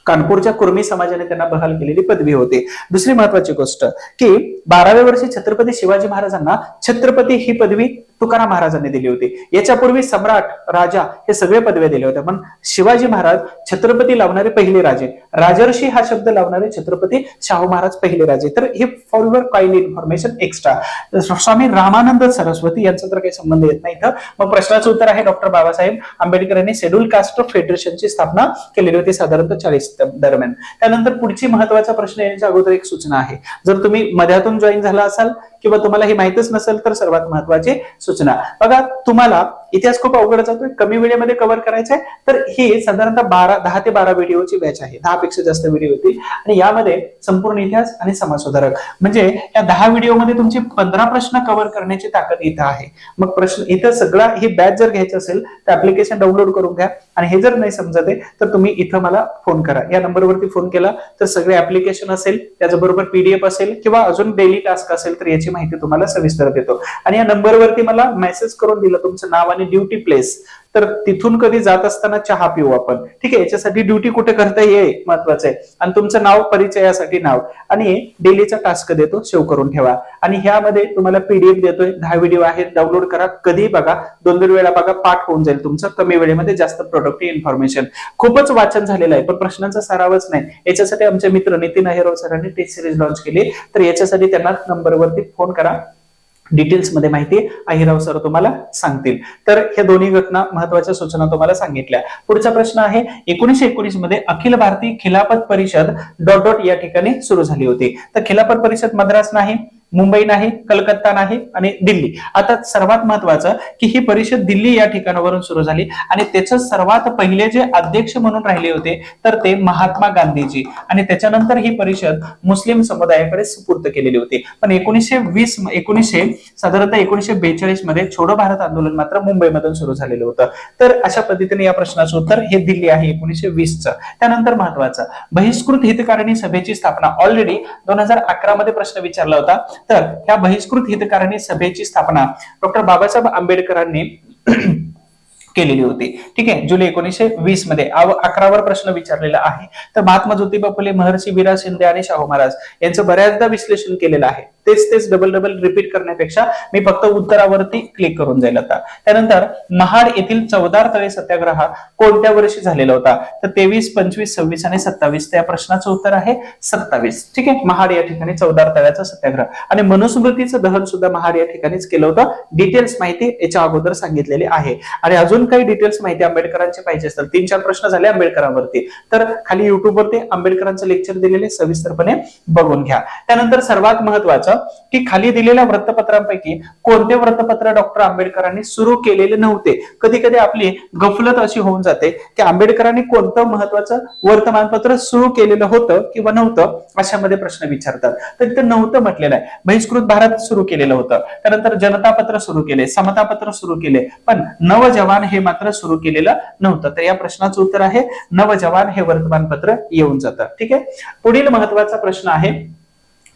कानपूरच्या कुर्मी समाजाने त्यांना बहाल केलेली पदवी होती. दुसरी महत्वाची गोष्ट की 12व्या वर्षी छत्रपती शिवाजी महाराजांना छत्रपती ही पदवी तुकाराम महाराजांनी दिली होती. याच्यापूर्वी सम्राट, राजा हे सगळे पदव्या दिले होते, पण शिवाजी महाराज छत्रपती लावणारे पहिले राजे, राजर्षी हा शब्द लावणारे छत्रपती शाहू महाराज पहिले राजे. तर हे for your kind information extra. Swami Ramanand Saraswati यांचा तर काही संबंध येत नाही इथं. मग प्रश्नाचं उत्तर आहे डॉक्टर बाबासाहेब आंबेडकर यांनी शेड्यूल कास्ट फेडरेशनची स्थापना केलेली होती साधारणतः 40 दरम्यान. त्यानंतर पुढची महत्वाचा प्रश्न येण्याच्या अगोदर एक सूचना आहे, जर तुम्ही मध्यातून जॉईन झाला असाल किंवा तुम्हाला हे माहितच नसेल तर सर्वात महत्वाची सूचना बघा, तुम्हाला इतिहास खूप अवघड जातोय, कमी वेळेमध्ये कव्हर करायचंय, तर ही साधारणतः 10 ते 12 व्हिडिओची बॅच आहे. 10 पेक्षा जास्त व्हिडिओ होतील आणि यामध्ये संपूर्ण इतिहास आणि समाज सुधारक म्हणजे या 10 व्हिडिओमध्ये तुमची 15 प्रश्न कव्हर करण्याची ताकद इथं आहे. मग प्रश्न इथं सगळा ही बॅच जर घ्यायची असेल तर ऍप्लिकेशन डाउनलोड करून घ्या आणि हे जर नाही समजत आहे तर तुम्ही इथं मला फोन करा. या नंबरवरती फोन केला तर सगळे ऍप्लिकेशन असेल, त्याचबरोबर PDF असेल किंवा अजून डेली टास्क असेल तर याची माहिती तुम्हाला सविस्तर देतो. आणि या नंबरवरती मला मेसेज करून दिलं तुमचं नाव आणि ड्युटी प्लेस, तर तिथून कधी जात असताना चहा पिऊ आपण. ठीक आहे. याच्यासाठी ड्युटी कुठे करता ये महत्वाचं आहे आणि तुमचं नाव, परिचयासाठी नाव आणि डेलीचा टास्क देतो, सेव्ह करून ठेवा. आणि ह्यामध्ये तुम्हाला PDF देतोय, 10 व्हिडिओ आहेत, डाउनलोड करा, कधी बघा, 2-2 वेळा बघा, पाठ होऊन जाईल तुमचं. कमी वेळेमध्ये जास्त प्रोडक्टिव्ह इन्फॉर्मेशन. खूपच वाचन झालेलं आहे पण प्रश्नांचा सरावच नाही. याच्यासाठी आमचे मित्र नितीन अहिरराव सरांनी टेस्ट सिरीज लॉन्च केली, तर याच्यासाठी त्यांना नंबरवरती फोन करा, डिटेल्स मध्ये माहिती अहिरराव सर तुम्हाला सांगतील. तर हे दोन्ही घटना महत्वाच्या सूचना तुम्हाला सांगितल्या. पुढचा प्रश्न आहे, 1919 मध्ये अखिल भारतीय खिलाफत परिषद डॉट डॉट या ठिकाणी सुरू झाली होती. तर खिलाफत परिषद मद्रास नाही, मुंबई नाही, कलकत्ता नाही आणि दिल्ली. आता सर्वात महत्वाचं की ही परिषद दिल्ली या ठिकाणावरून सुरू झाली आणि त्याचं सर्वात पहिले जे अध्यक्ष म्हणून राहिले होते तर ते महात्मा गांधीजी, आणि त्याच्यानंतर ही परिषद मुस्लिम समुदायाकडे सुपूर्द केलेली होती. पण 1942 मध्ये छोडो भारत आंदोलन मात्र मुंबईमधून सुरू झालेलं होतं. तर अशा पद्धतीने या प्रश्नाचं उत्तर हे दिल्ली आहे 1920चं. त्यानंतर महत्वाचं, बहिष्कृत हितकारिणी सभेची स्थापना ऑलरेडी 2011 मध्ये प्रश्न विचारला होता. तर ह्या बहिष्कृत हितकारिणी सभेची स्थापना डॉक्टर बाबासाहेब आंबेडकरांनी केलेली होती. ठीक आहे. जुलै 1920 मध्ये 11वर प्रश्न विचारलेला आहे. तर महात्मा ज्योतिबा फुले, महर्षी वीरा शिंदे आणि शाहू महाराज यांचं बऱ्याचदा विश्लेषण केलेलं आहे. तेच डबल रिपीट करण्यापेक्षा मी फक्त उत्तरावरती क्लिक करून जाईल आता. त्यानंतर महाड येथील चवदार तळे सत्याग्रह कोणत्या वर्षी झालेला होता? तर 23, 25, 26 आणि 27. त्या प्रश्नाचं उत्तर आहे 27. ठीक आहे. महाड या ठिकाणी चवदार तळ्याचा सत्याग्रह आणि मनुस्मृतीचं दहन सुद्धा महाड या ठिकाणीच केलं होतं. डिटेल्स माहिती याच्या अगोदर सांगितलेली आहे. आणि अजून काही डिटेल्स माहिती आंबेडकरांची पाहिजे असतील, 3-4 प्रश्न झाले आंबेडकरांवरती, तर खाली युट्यूबवरती आंबेडकरांचं लेक्चर दिलेले सविस्तरपणे बघून घ्या. त्यानंतर सर्वात महत्वाचं होतं की खाली दिलेल्या वृत्तपत्रांपैकी कोणते वृत्तपत्र डॉक्टर आंबेडकरांनी सुरू केलेले नव्हते. कधी कधी आपली गफलत अशी होऊन जाते की आंबेडकरांनी कोणतं महत्वाचं वर्तमानपत्र सुरू केलेलं होतं किंवा नव्हतं अशामध्ये प्रश्न विचारतात. तर तिथं नव्हतं म्हटलेलं आहे. बहिष्कृत भारत सुरू केलेलं होतं, त्यानंतर जनता पत्र सुरू केले, समता पत्र सुरू केले, पण नवजवान हे मात्र सुरू केलेलं नव्हतं. तर या प्रश्नाचं उत्तर आहे नवजवान हे वर्तमानपत्र येऊन जातं. ठीक आहे. पुढील महत्वाचा प्रश्न आहे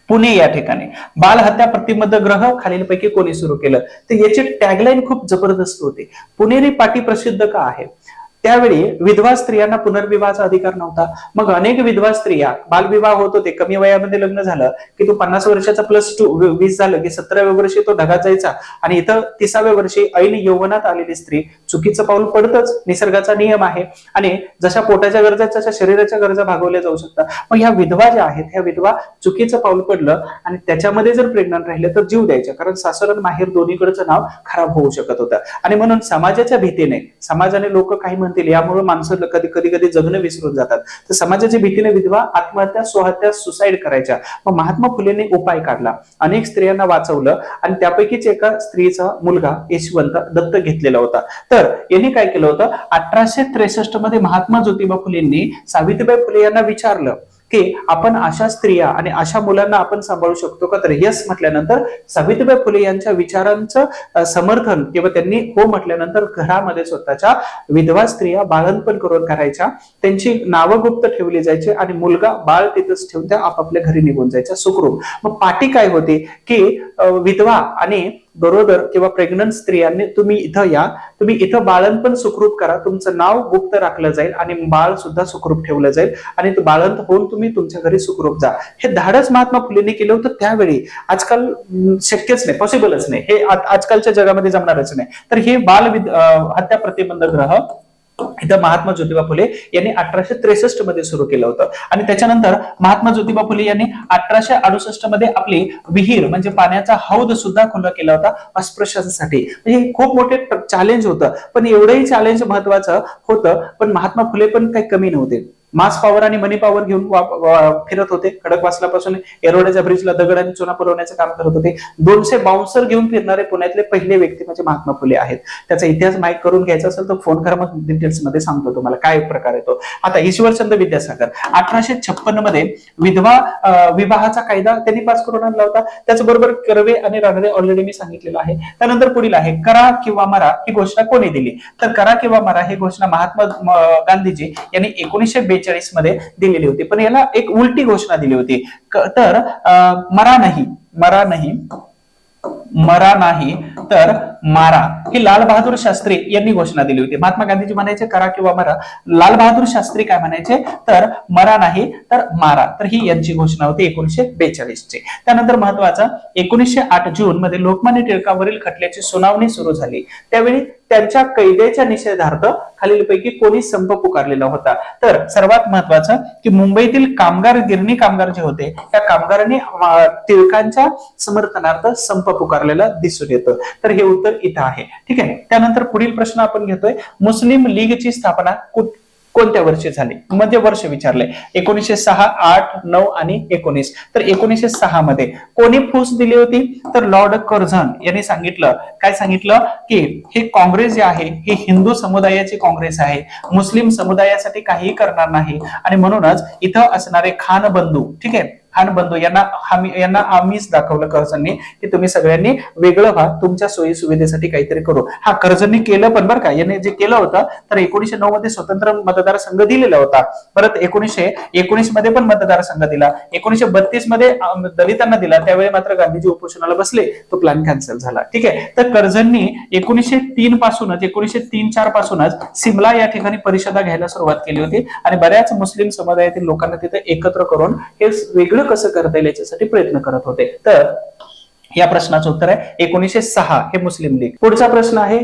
पुणे या ठिकाणी बालहत्या प्रतिबंध ग्रह खालीलपैकी कोणी सुरू केलं. तर याची टॅगलाईन खूप जबरदस्त होती. पुणेरी पाटी प्रसिद्ध का आहे? त्यावेळी विधवा स्त्रियांना पुनर्विवाहाचा अधिकार नव्हता. मग अनेक विधवा स्त्रिया बालविवाह होत होते. कमी वयामध्ये लग्न झालं की तो 50 वर्षाचा +2 20 झालं की 17व्या वर्षी तो ढगात जायचा आणि इथं 30व्या वर्षी ऐन यौवनात आलेली स्त्री चुकीचं पाऊल पडतच. निसर्गाचा नियम आहे आणि जशा पोटाच्या गरजा तशा शरीराच्या गरजा भागवल्या जाऊ शकतात. मग ह्या विधवा ज्या आहेत ह्या विधवा चुकीचं पाऊल पडलं आणि त्याच्यामध्ये जर प्रेग्नंट राहिले तर जीव द्यायचे, कारण सासर आणि माहेर दोन्हीकडचं नाव खराब होऊ शकत होतं. आणि म्हणून समाजाच्या भीतीने समाजाने लोक काही यामुळे माणसं कधी कधी जगणं विसरून जातात. तर समाजाच्या भीतीने विधवा आत्महत्या स्वहत्या सुसाईड करायच्या. मग महात्मा फुलेंनी उपाय काढला, अनेक स्त्रियांना वाचवलं आणि त्यापैकीच एका स्त्रीचा मुलगा यशवंत दत्त घेतलेला होता. तर यांनी काय केलं होतं 1863 मध्ये महात्मा ज्योतिबा फुलेंनी सावित्रीबाई फुले यांना विचारलं की आपण अशा स्त्रिया आणि अशा मुलांना आपण सांभाळू शकतो का? तर यस म्हटल्यानंतर सावित्रीबाई फुले यांच्या विचारांचं समर्थन किंवा त्यांनी हो म्हटल्यानंतर घरामध्ये स्वतःच्या विधवा स्त्रिया बाळंतपण करून करायच्या, त्यांची नावं गुप्त ठेवली जायची आणि मुलगा बाळ तिथंच ठेवून त्या आपापल्या घरी निघून जायच्या सुखरूप. मग पाटी काय होती की विधवा आणि गरोदर किंवा प्रेग्नंट स्त्रियांनी तुम्ही इथं या, तुम्ही इथं बाळंतपण सुखरूप करा, तुमचं नाव गुप्त राखलं जाईल आणि बाळ सुद्धा सुखरूप ठेवलं जाईल आणि बाळंत होऊन तुम्ही तुमच्या घरी सुखरूप जा. हे धाडस महात्मा फुलेंनी केलं होतं त्यावेळी. आजकाल शक्यच नाही, पॉसिबलच नाही, हे आजकालच्या जगामध्ये जमणारच नाही. तर हे बाल हत्या प्रतिबंध ग्रह इथं महात्मा ज्योतिबा फुले यांनी 1863 मध्ये सुरू केलं होतं. आणि त्याच्यानंतर महात्मा ज्योतिबा फुले यांनी 1868 मध्ये आपली विहीर म्हणजे पाण्याचा हौद सुद्धा खुला केला होता अस्पृश्यांसाठी. म्हणजे खूप मोठे चॅलेंज होतं, पण एवढंही चॅलेंज महत्वाचं होतं. पण महात्मा फुले पण काही कमी नव्हते. मास पॉवर आणि मनी पॉवर घेऊन फिरत होते. खडकवासलापासून एरोड्याच्या ब्रिजला दगड आणि चुना पुरवण्याचं काम करत होते. 200 बाउन्सर घेऊन फिरणारे पुण्यातले पहिले व्यक्ती म्हणजे महात्मा फुले आहेत. त्याचा इतिहास माहीत करून घ्यायचा असेल तर फोन करा, मग डिटेल्स मध्ये सांगतो तुम्हाला काय प्रकार येतो. आता ईश्वरचंद्र विद्यासागर 1856 मध्ये विधवा विवाहाचा कायदा त्यांनी पास करून आणला होता. त्याचबरोबर कर्वे आणि रानडे ऑलरेडी मी सांगितलेलं आहे. त्यानंतर पुढील आहे करा किंवा मरा ही घोषणा कोणी दिली? तर करा किंवा मरा ही घोषणा महात्मा गांधीजी यांनी 1942 मध्ये दिलेली होती. पण याला एक उलटी घोषणा दिली होती. तर मरा नाही तर मारा ही लाल बहादूर शास्त्री यांनी घोषणा दिली होती. महात्मा गांधीजी म्हणायचे करा किंवा मरा, लाल बहादूर शास्त्री काय म्हणायचे तर मरा नाही तर मारा. तर ही यांची घोषणा होती 1942 ची. त्यानंतर महत्वाचा 1908 जून मध्ये लोकमान्य टिळकांवरील खटल्याची सुनावणी सुरू झाली. त्यावेळी त्यांच्या कैद्याच्या निषेधार्थ खालीलपैकी कोणी संप पुकारलेला होता? तर सर्वात महत्वाचं की मुंबईतील कामगार गिरणी कामगार जे होते त्या कामगारांनी टिळकांच्या समर्थनार्थ संप पुकारलेला दिसून येतं. तर हे उत्तर इथं आहे. ठीक आहे. त्यानंतर पुढील प्रश्न आपण घेतोय मुस्लिम लीगची स्थापना कोणत्या वर्षी झाली? म्हणजे वर्ष विचारले 1906, 8, 9 आणि 19. तर 1906 मध्ये कोणी फूस दिली होती? तर लॉर्ड कर्झन यांनी सांगितलं. काय सांगितलं की हे काँग्रेस जे आहे ही हिंदू समुदायाची काँग्रेस आहे, मुस्लिम समुदायासाठी काहीही करणार नाही आणि म्हणूनच इथं असणारे खान बंधू, ठीक आहे, खान बंधू यांना आम्हीच दाखवलं कर्जनी की तुम्ही सगळ्यांनी वेगळं व्हा, तुमच्या सोयी सुविधेसाठी काहीतरी करू. हा कर्जनी केलं पण बरं का. याने जे केलं होतं तर 1909 मध्ये स्वतंत्र मतदारसंघ दिलेला होता. परत 1919 मध्ये पण मतदारसंघ दिला. 1932 मध्ये दलितांना दिला. त्यावेळी मात्र गांधीजी उपोषणाला बसले, तो प्लॅन कॅन्सल झाला. ठीक आहे. तर कर्जनी 1903 पासूनच 1903-04 पासूनच सिमला या ठिकाणी परिषदा घ्यायला सुरुवात केली होती आणि बऱ्याच मुस्लिम समुदायातील लोकांना तिथे एकत्र करून हे वेगळं कसं करता येईल याच्यासाठी प्रयत्न करत होते. तर या प्रश्नाचं उत्तर आहे 1906 हे मुस्लिम लीग. पुढचा प्रश्न आहे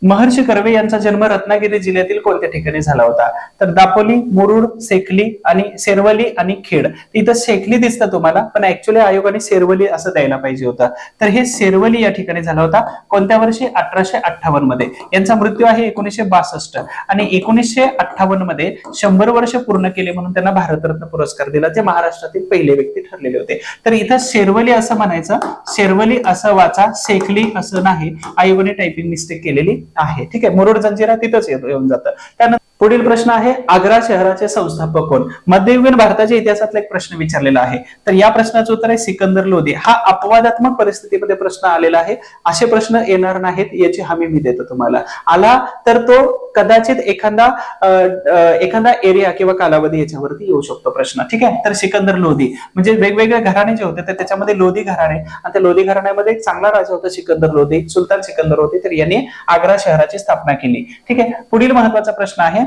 महर्षी कर्वे यांचा जन्म रत्नागिरी जिल्ह्यातील कोणत्या ठिकाणी झाला होता? तर दापोली, मुरुड, सेखली आणि सेरवली आणि खेड. इथं सेखली दिसतं तुम्हाला, पण ऍक्च्युअली आयोगाने सेरवली असं द्यायला पाहिजे होतं. तर हे सेरवली या ठिकाणी झाला होता. कोणत्या वर्षी? 1858 मध्ये. यांचा मृत्यू आहे 1962 आणि 1958 मध्ये 100 वर्ष पूर्ण केले म्हणून त्यांना भारतरत्न पुरस्कार दिला. ते महाराष्ट्रातील पहिले व्यक्ती ठरलेले होते. तर इथं सेरवली असं म्हणायचं, सेरवली असं वाचा, सेखली असं नाही. आयोगाने टायपिंग मिस्टेक केलेली आहे. ठीक आहे, मुरुड जंजिरा तिथंच येऊन जातं. त्यानंतर पुढील प्रश्न आहे, आग्रा शहराचे संस्थापक कोण? मध्ययुगीन भारताच्या इतिहासातला एक प्रश्न विचारलेला आहे. तर या प्रश्नाचं उत्तर आहे सिकंदर लोधी. हा अपवादात्मक परिस्थितीमध्ये प्रश्न आलेला आहे. असे प्रश्न येणार नाहीत याची हमी मी देतो तुम्हाला. आला तर तो कदाचित एखादा एरिया किंवा कालावधी याच्यावरती येऊ शकतो प्रश्न. ठीक आहे, तर सिकंदर लोधी म्हणजे वेगवेगळे घराणे जे होते तर त्याच्यामध्ये लोधी घराणे, आणि त्या लोधी घराण्यामध्ये एक चांगला राजा होता सिकंदर लोधी, सुलतान सिकंदर लोधी. तर यांनी आग्रा शहराची स्थापना केली. ठीक आहे, पुढील महत्वाचा प्रश्न आहे,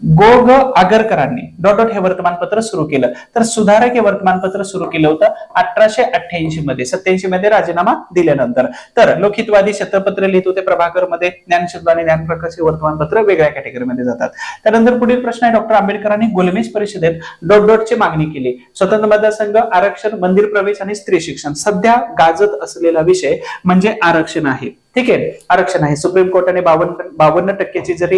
गो ग आगरकरांनी ... हे वर्तमानपत्र सुरू केलं. तर सुधारक हे वर्तमानपत्र सुरू केलं होतं 1888 मध्ये. 87 मध्ये राजीनामा दिल्यानंतर. तर लोकहितवादी शतपत्र लिहित होते प्रभाकर मध्ये. ज्ञानशब्द आणि ज्ञानप्रकाश हे वर्तमानपत्र वेगळ्या कॅटेगरीमध्ये जातात. त्यानंतर पुढील प्रश्न आहे, डॉक्टर आंबेडकरांनी गुलमेज परिषदेत ... ची मागणी केली. स्वतंत्र मतदारसंघ, आरक्षण, मंदिर प्रवेश आणि स्त्री शिक्षण. सध्या गाजत असलेला विषय म्हणजे आरक्षण आहे. ठीक आहे, आरक्षण आहे. सुप्रीम कोर्टाने 52% जरी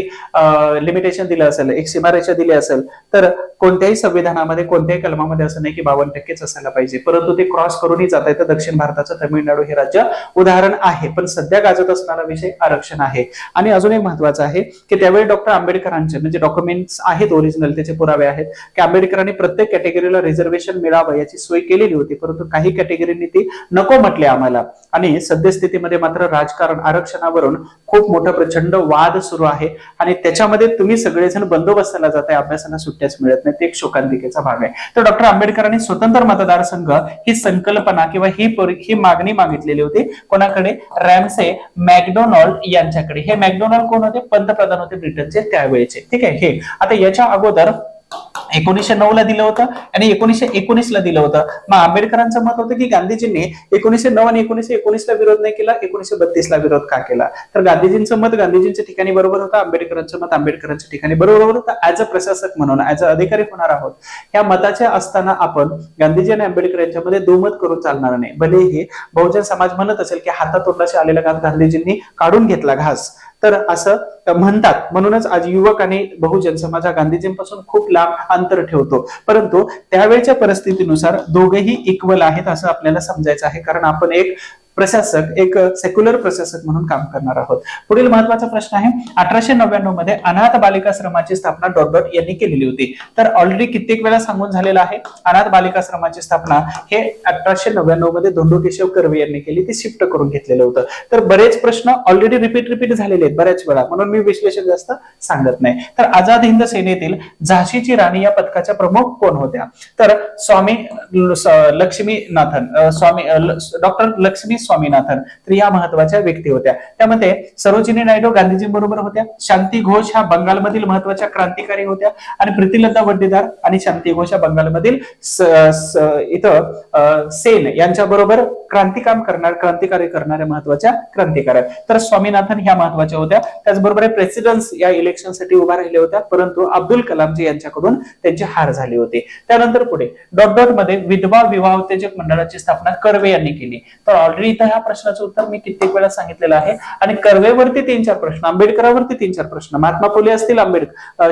लिमिटेशन दिलं असेल, एक सीमारेषा दिली असेल, तर कोणत्याही संविधानामध्ये कोणत्याही कलमामध्ये असं नाही की 52% असायला पाहिजे, परंतु ते क्रॉस करूनही जाता येतं. दक्षिण भारताचं तामिळनाडू हे राज्य उदाहरण आहे. पण सध्या गाजत असणारा विषय आरक्षण आहे. आणि अजून एक महत्वाचं आहे की त्यावेळी डॉक्टर आंबेडकरांचे म्हणजे डॉक्युमेंट्स आहेत ओरिजिनल, त्याचे पुरावे आहेत की आंबेडकरांनी प्रत्येक कॅटेगरीला रिझर्वेशन मिळावं याची सोय केलेली होती, परंतु काही कॅटेगरींनी ती नको म्हटले आम्हाला. आणि सद्यस्थितीमध्ये मात्र राजकारण आरक्षणावरून खूप मोठा प्रचंड वाद सुरू आहे आणि त्याच्यामध्ये तुम्ही सगळेजण बंदोबस्ताला जाताय, अभ्यासाला सुट्ट्याच मिळत नाही. ते एक शोकांतिकेचा भाग आहे. तर डॉक्टर आंबेडकरांनी स्वतंत्र मतदारसंघ ही संकल्पना किंवा ही मागणी मागितलेली होती. कोणाकडे? रॅमसे मॅकडोनाल्ड यांच्याकडे. हे मॅकडोनाल्ड कोण होते? पंतप्रधान होते ब्रिटनचे त्यावेळेचे. ठीक आहे, हे आता याच्या अगोदर 1909 ला दिलं होतं आणि 1919 ला दिलं होतं. मग आंबेडकरांचं मत होतं की गांधीजींनी 1909 आणि 1919 ला विरोध नाही केला, 1932 ला विरोध का केला? तर गांधीजींचं मत गांधीजींच्या ठिकाणी बरोबर होतं, आंबेडकरांचं मत आंबेडकरांच्या ठिकाणी बरोबर होतं. ऍज अ प्रशासक म्हणून, ऍज अ अधिकारी होणार आहोत. या मताच्या असताना आपण गांधीजी आणि आंबेडकर यांच्यामध्ये दुमत करून चालणार नाही. भलेही बहुजन समाज म्हणत असेल की हातातोंडाशी आलेला घास गांधीजींनी काढून घेतला घास, तर असं म्हणतात. म्हणूनच आज युवक आणि बहुजन समाज हा गांधीजींपासून खूप लांब अंतर ठेवतो, परंतु त्यावेळच्या परिस्थितीनुसार दोघेही इक्वल आहेत असं आपल्याला समजायचं आहे. कारण आपण एक प्रशासक, एक सेक्युलर प्रशासक म्हणून काम करणार आहोत. पुढील महत्वाचा प्रश्न आहे, 1899 मध्ये अनाथ बालिकाश्रमाची स्थापना ... यांनी केलेली होती. तर ऑलरेडी कित्येक वेळा सांगून झालेला आहे. अनाथ बालिकाश्रमाची स्थापना हे 1899 मध्ये धोंडो केशव कर्वे यांनी केली. ती शिफ्ट करून घेतलेलं होतं. तर बरेच प्रश्न ऑलरेडी रिपीट झालेले आहेत बऱ्याच वेळा, म्हणून मी विश्लेषण जास्त सांगत नाही. तर आझाद हिंद सेनेतील झाशीची राणी या पथकाच्या प्रमुख कोण होत्या? तर डॉक्टर लक्ष्मी स्वामीनाथन. तर या महत्वाच्या व्यक्ती होत्या. त्यामध्ये सरोजिनी नायडू गांधीजींबरोबर होत्या. शांती घोष ह्या बंगालमधील महत्वाच्या क्रांतिकारी होत्या आणि प्रीतिलता वड्डेदार आणि शांती घोष या बंगालमधील सेन यांच्या बरोबर क्रांतिकारी करणाऱ्या महत्वाच्या क्रांतिकारक. तर स्वामीनाथन ह्या महत्वाच्या होत्या. त्याचबरोबर प्रेसिडेंट्स या इलेक्शनसाठी उभा राहिल्या होत्या, परंतु अब्दुल कलामजी यांच्याकडून त्यांची हार झाली होती. त्यानंतर पुढे ... मध्ये विधवा विवाह उत्तेजक मंडळाची स्थापना कर्वे यांनी केली. तर ऑलरेडी इथं ह्या प्रश्नाचं उत्तर मी कित्येक वेळा सांगितलेलं आहे. आणि कर्वेवरती 3-4 प्रश्न, आंबेडकरावरती 3-4 प्रश्न, महात्मा फुले असतील,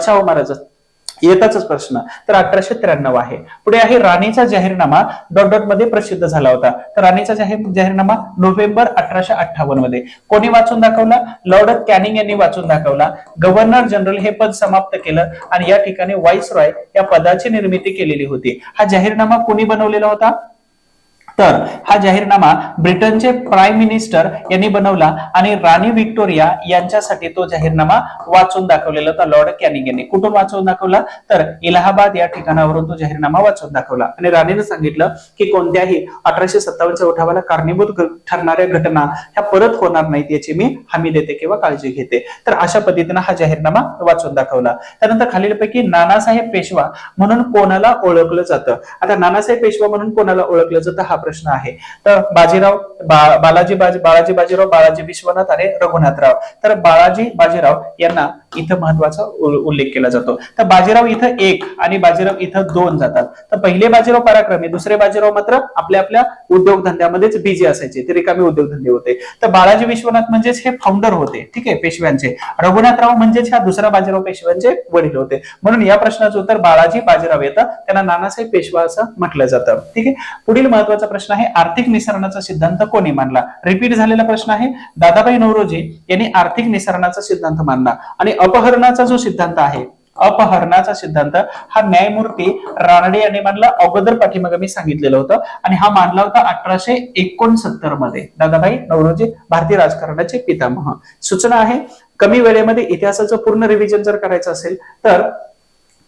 शाहू महाराज येताच प्रश्न. तर 1893 आहे. पुढे आहे राणीचा जाहीरनामा ... मध्ये प्रसिद्ध झाला होता. तर राणीचा जाहीरनामा नोव्हेंबर 1858 मध्ये. कोणी वाचून दाखवला? लॉर्ड कॅनिंग यांनी वाचून दाखवला. गव्हर्नर जनरल हे पद समाप्त केलं आणि या ठिकाणी व्हाईसरॉय या पदाची निर्मिती केलेली होती. हा जाहीरनामा कोणी बनवलेला होता? तर हा जाहीरनामा ब्रिटनचे प्राईम मिनिस्टर यांनी बनवला आणि राणी व्हिक्टोरिया यांच्यासाठी तो जाहीरनामा वाचून दाखवलेला होता लॉर्ड कॅनिंग यांनी. कुठून वाचून दाखवला? तर इलाहाबाद या ठिकाणावरून तो जाहीरनामा वाचून दाखवला आणि राणीने सांगितलं की कोणत्याही 1857च्या उठावाला कारणीभूत ठरणाऱ्या घटना ह्या परत होणार नाहीत याची मी हमी देते किंवा काळजी घेते. तर अशा पद्धतीने हा जाहीरनामा वाचून दाखवला. त्यानंतर खालीलपैकी नानासाहेब पेशवा म्हणून कोणाला ओळखलं जातं? आता नानासाहेब पेशवा म्हणून कोणाला ओळखलं जातं हा प्रश्न आहे. तर बाजीराव बालाजी बाजीराव, बाळाजी विश्वनाथ आणि रघुनाथराव. तर बाळाजी बाजीराव यांना इथं महत्वाचा उल्लेख केला जातो. तर बाजीराव इथं 1 आणि बाजीराव इथं 2 जातात. तर पहिले बाजीराव पराक्रमी, दुसरे बाजीराव मात्र आपल्या आपल्या उद्योगधंद्यामध्येच बिझी असायचे, ते रिकामी उद्योगधंदे होते. तर बाळाजी विश्वनाथ म्हणजेच हे फाउंडर होते, ठीक आहे, पेशव्यांचे. रघुनाथराव म्हणजेच ह्या दुसरा बाजीराव पेशव्यांचे वडील होते. म्हणून या प्रश्नाचं उत्तर बाळाजी बाजीराव येतं. त्यांना नानासाहेब पेशवा असं म्हटलं जातं. ठीक आहे. पुढील महत्वाचा प्रश्न आहे, आर्थिक निसरणाचा सिद्धांत कोणी मांडला? रिपीट झालेला प्रश्न आहे. दादाभाई नौरोजी यांनी आर्थिक निसरणाचा सिद्धांत मांडला. आणि अपहरणाचा जो सिद्धांत आहे, अपहरणाचा सिद्धांत हा न्यायमूर्ती रानडे यांनी मांडला. अगोदर पाठीमागे मी सांगितलेलं होतं. आणि हा मांडला होता 1869 मध्ये. दादाभाई नौरोजी भारतीय राजकारणाचे पितामह. सूचना आहे, कमी वेळेमध्ये इतिहासाचं पूर्ण रिव्हिजन जर करायचं असेल तर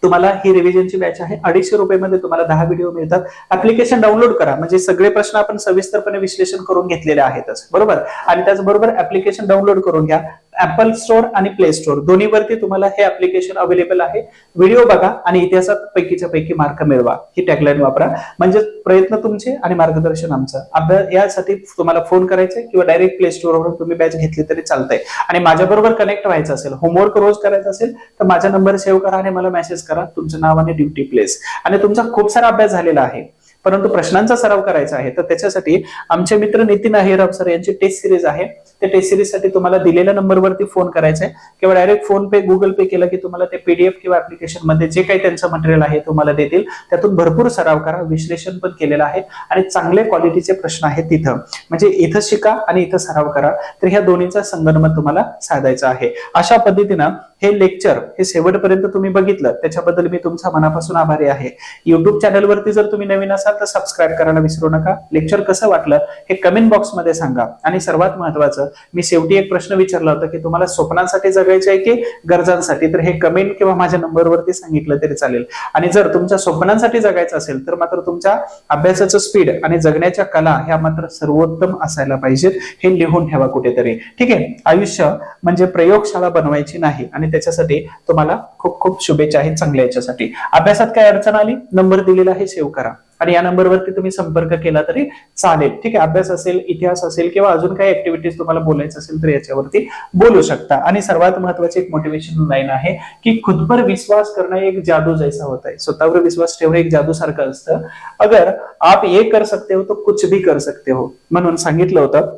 तुम्हाला ही रिव्हिजनची बॅच आहे. 250 रुपयामध्ये तुम्हाला 10 व्हिडिओ मिळतात. ऍप्लिकेशन डाउनलोड करा, म्हणजे सगळे प्रश्न आपण सविस्तरपणे विश्लेषण करून घेतलेले आहेतच, बरोबर. आणि त्याचबरोबर ऍप्लिकेशन डाउनलोड करून घ्या. ऍपल स्टोअर आणि प्ले स्टोअर दोन्हीवरती तुम्हाला हे ऍप्लिकेशन अवेलेबल आहे. व्हिडिओ बघा आणि इतिहासात पैकीच्या पैकी मार्क मिळवा, ही टॅगलाईन वापरा. म्हणजे प्रयत्न तुमचे आणि मार्गदर्शन आमचं. अभ्यास यासाठी तुम्हाला फोन करायचे किंवा डायरेक्ट प्ले स्टोअरवरून तुम्ही बॅच घेतली तरी चालतंय. आणि माझ्याबरोबर कनेक्ट व्हायचं असेल, होमवर्क रोज करायचं असेल तर माझा नंबर सेव्ह करा आणि मला मेसेज करा, तुमचं नाव आणि ड्युटी प्लेस. आणि तुमचा खूप सारा अभ्यास झालेला आहे, परंतु प्रश्नांचा सराव करायचा आहे. तर त्याच्यासाठी आमचे मित्र नितीन अहिराव सर यांची टेस्ट सिरीज आहे. त्या टेस्ट सिरीज साठी तुम्हाला दिलेल्या नंबरवरती फोन करायचा आहे किंवा डायरेक्ट फोन पे गुगल पे केलं की तुम्हाला ते पीडीएफ किंवा ऍप्लिकेशन मध्ये जे काही त्यांचं मटेरियल आहे तुम्हाला देतील. त्यातून भरपूर सराव करा. विश्लेषण पण केलेलं आहे आणि चांगले क्वालिटीचे प्रश्न आहेत तिथं. म्हणजे इथं शिका आणि इथं सराव करा. तर ह्या दोन्हीचा संगनमत तुम्हाला साधायचा आहे. अशा पद्धतीनं हे लेक्चर हे शेवटपर्यंत तुम्ही बघितलं, त्याच्याबद्दल मी तुमचा मनापासून आभारी आहे. युट्यूब चॅनलवरती जर तुम्ही नवीन असाल तर सबस्क्राईब करायला विसरू नका. लेक्चर कसं वाटलं हे कमेंट बॉक्स मध्ये सांगा. आणि सर्वात महत्वाचं, मी शेवटी एक प्रश्न विचारला होता की तुम्हाला स्वप्नांसाठी जगायचे आहे की गरजांसाठी, तर हे कमेंट किंवा माझ्या नंबरवरती सांगितलं तरी चालेल. आणि जर तुमच्या स्वप्नांसाठी जगायचं असेल तर मात्र तुमच्या अभ्यासाचं स्पीड आणि जगण्याच्या कला ह्या मात्र सर्वोत्तम असायला पाहिजेत. हे लिहून ठेवा कुठेतरी, ठीक आहे. आयुष्य म्हणजे प्रयोगशाळा बनवायची नाही आणि त्याच्यासाठी तुम्हाला खूप खूप शुभेच्छा आहेत चांगल्या याच्यासाठी. अभ्यासात काय अडचण आली, नंबर दिलेला आहे, सेव्ह करा आणि या नंबरवरती तुम्ही संपर्क केला तरी चालेल, ठीक आहे. अभ्यास असेल, इतिहास असेल किंवा अजून काही ऍक्टिव्हिटीज तुम्हाला बोलायचं असेल तर याच्यावरती बोलू शकता. आणि सर्वात महत्वाची एक मोटिवेशन लाईन आहे की खुद पर विश्वास करना एक जादू जैसा होता है. स्वतःवर विश्वास ठेवणं एक जादू सारखं असतं. अगर आप ये कर सकते हो तो कुछ भी कर सकते हो, म्हणून सांगितलं होतं.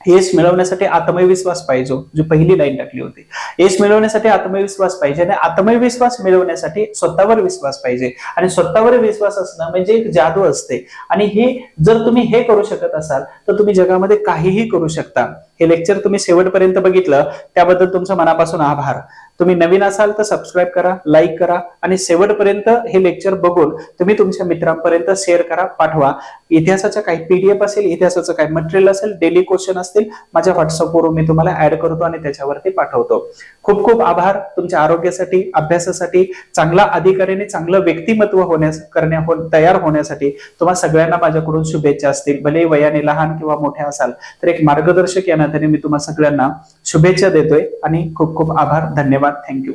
यश मिळवण्यासाठी आत्मविश्वास पाहिजे, जी पहिली लाईन टाकली होती. यश मिळवण्यासाठी आत्मविश्वास पाहिजे आणि आत्मविश्वास मिळवण्यासाठी स्वतःवर विश्वास पाहिजे. आणि स्वतःवर विश्वास असणं म्हणजे एक जादू असते. आणि हे जर तुम्ही हे करू शकत असाल तर तुम्ही जगामध्ये काहीही करू शकता. हे लेक्चर तुम्ही शेवटपर्यंत बघितलं त्याबद्दल तुमचं मनापासून आभार. तुम्ही नवीन असाल तर सबस्क्राईब करा, लाईक करा आणि शेवटपर्यंत हे लेक्चर बघून तुम्ही तुमच्या मित्रांपर्यंत शेअर करा, पाठवा. इतिहासाचं काही पीडीएफ असेल, इतिहासाचं काही मटेरियल असेल, डेली क्वेश्चन असतील, माझ्या व्हॉट्सअपवरून मी तुम्हाला ऍड करतो आणि त्याच्यावरती पाठवतो. खूप खूप आभार. तुमच्या आरोग्यासाठी, अभ्यासासाठी, चांगला अधिकाऱ्याने चांगलं व्यक्तिमत्व तयार होण्यासाठी तुम्हा सगळ्यांना माझ्याकडून शुभेच्छा असतील. भले वयाने लहान किंवा मोठे असाल तर एक मार्गदर्शक या नात्याने मी तुम्हा सगळ्यांना शुभेच्छा देतोय आणि खूप खूप आभार. धन्यवाद. थँक्यू.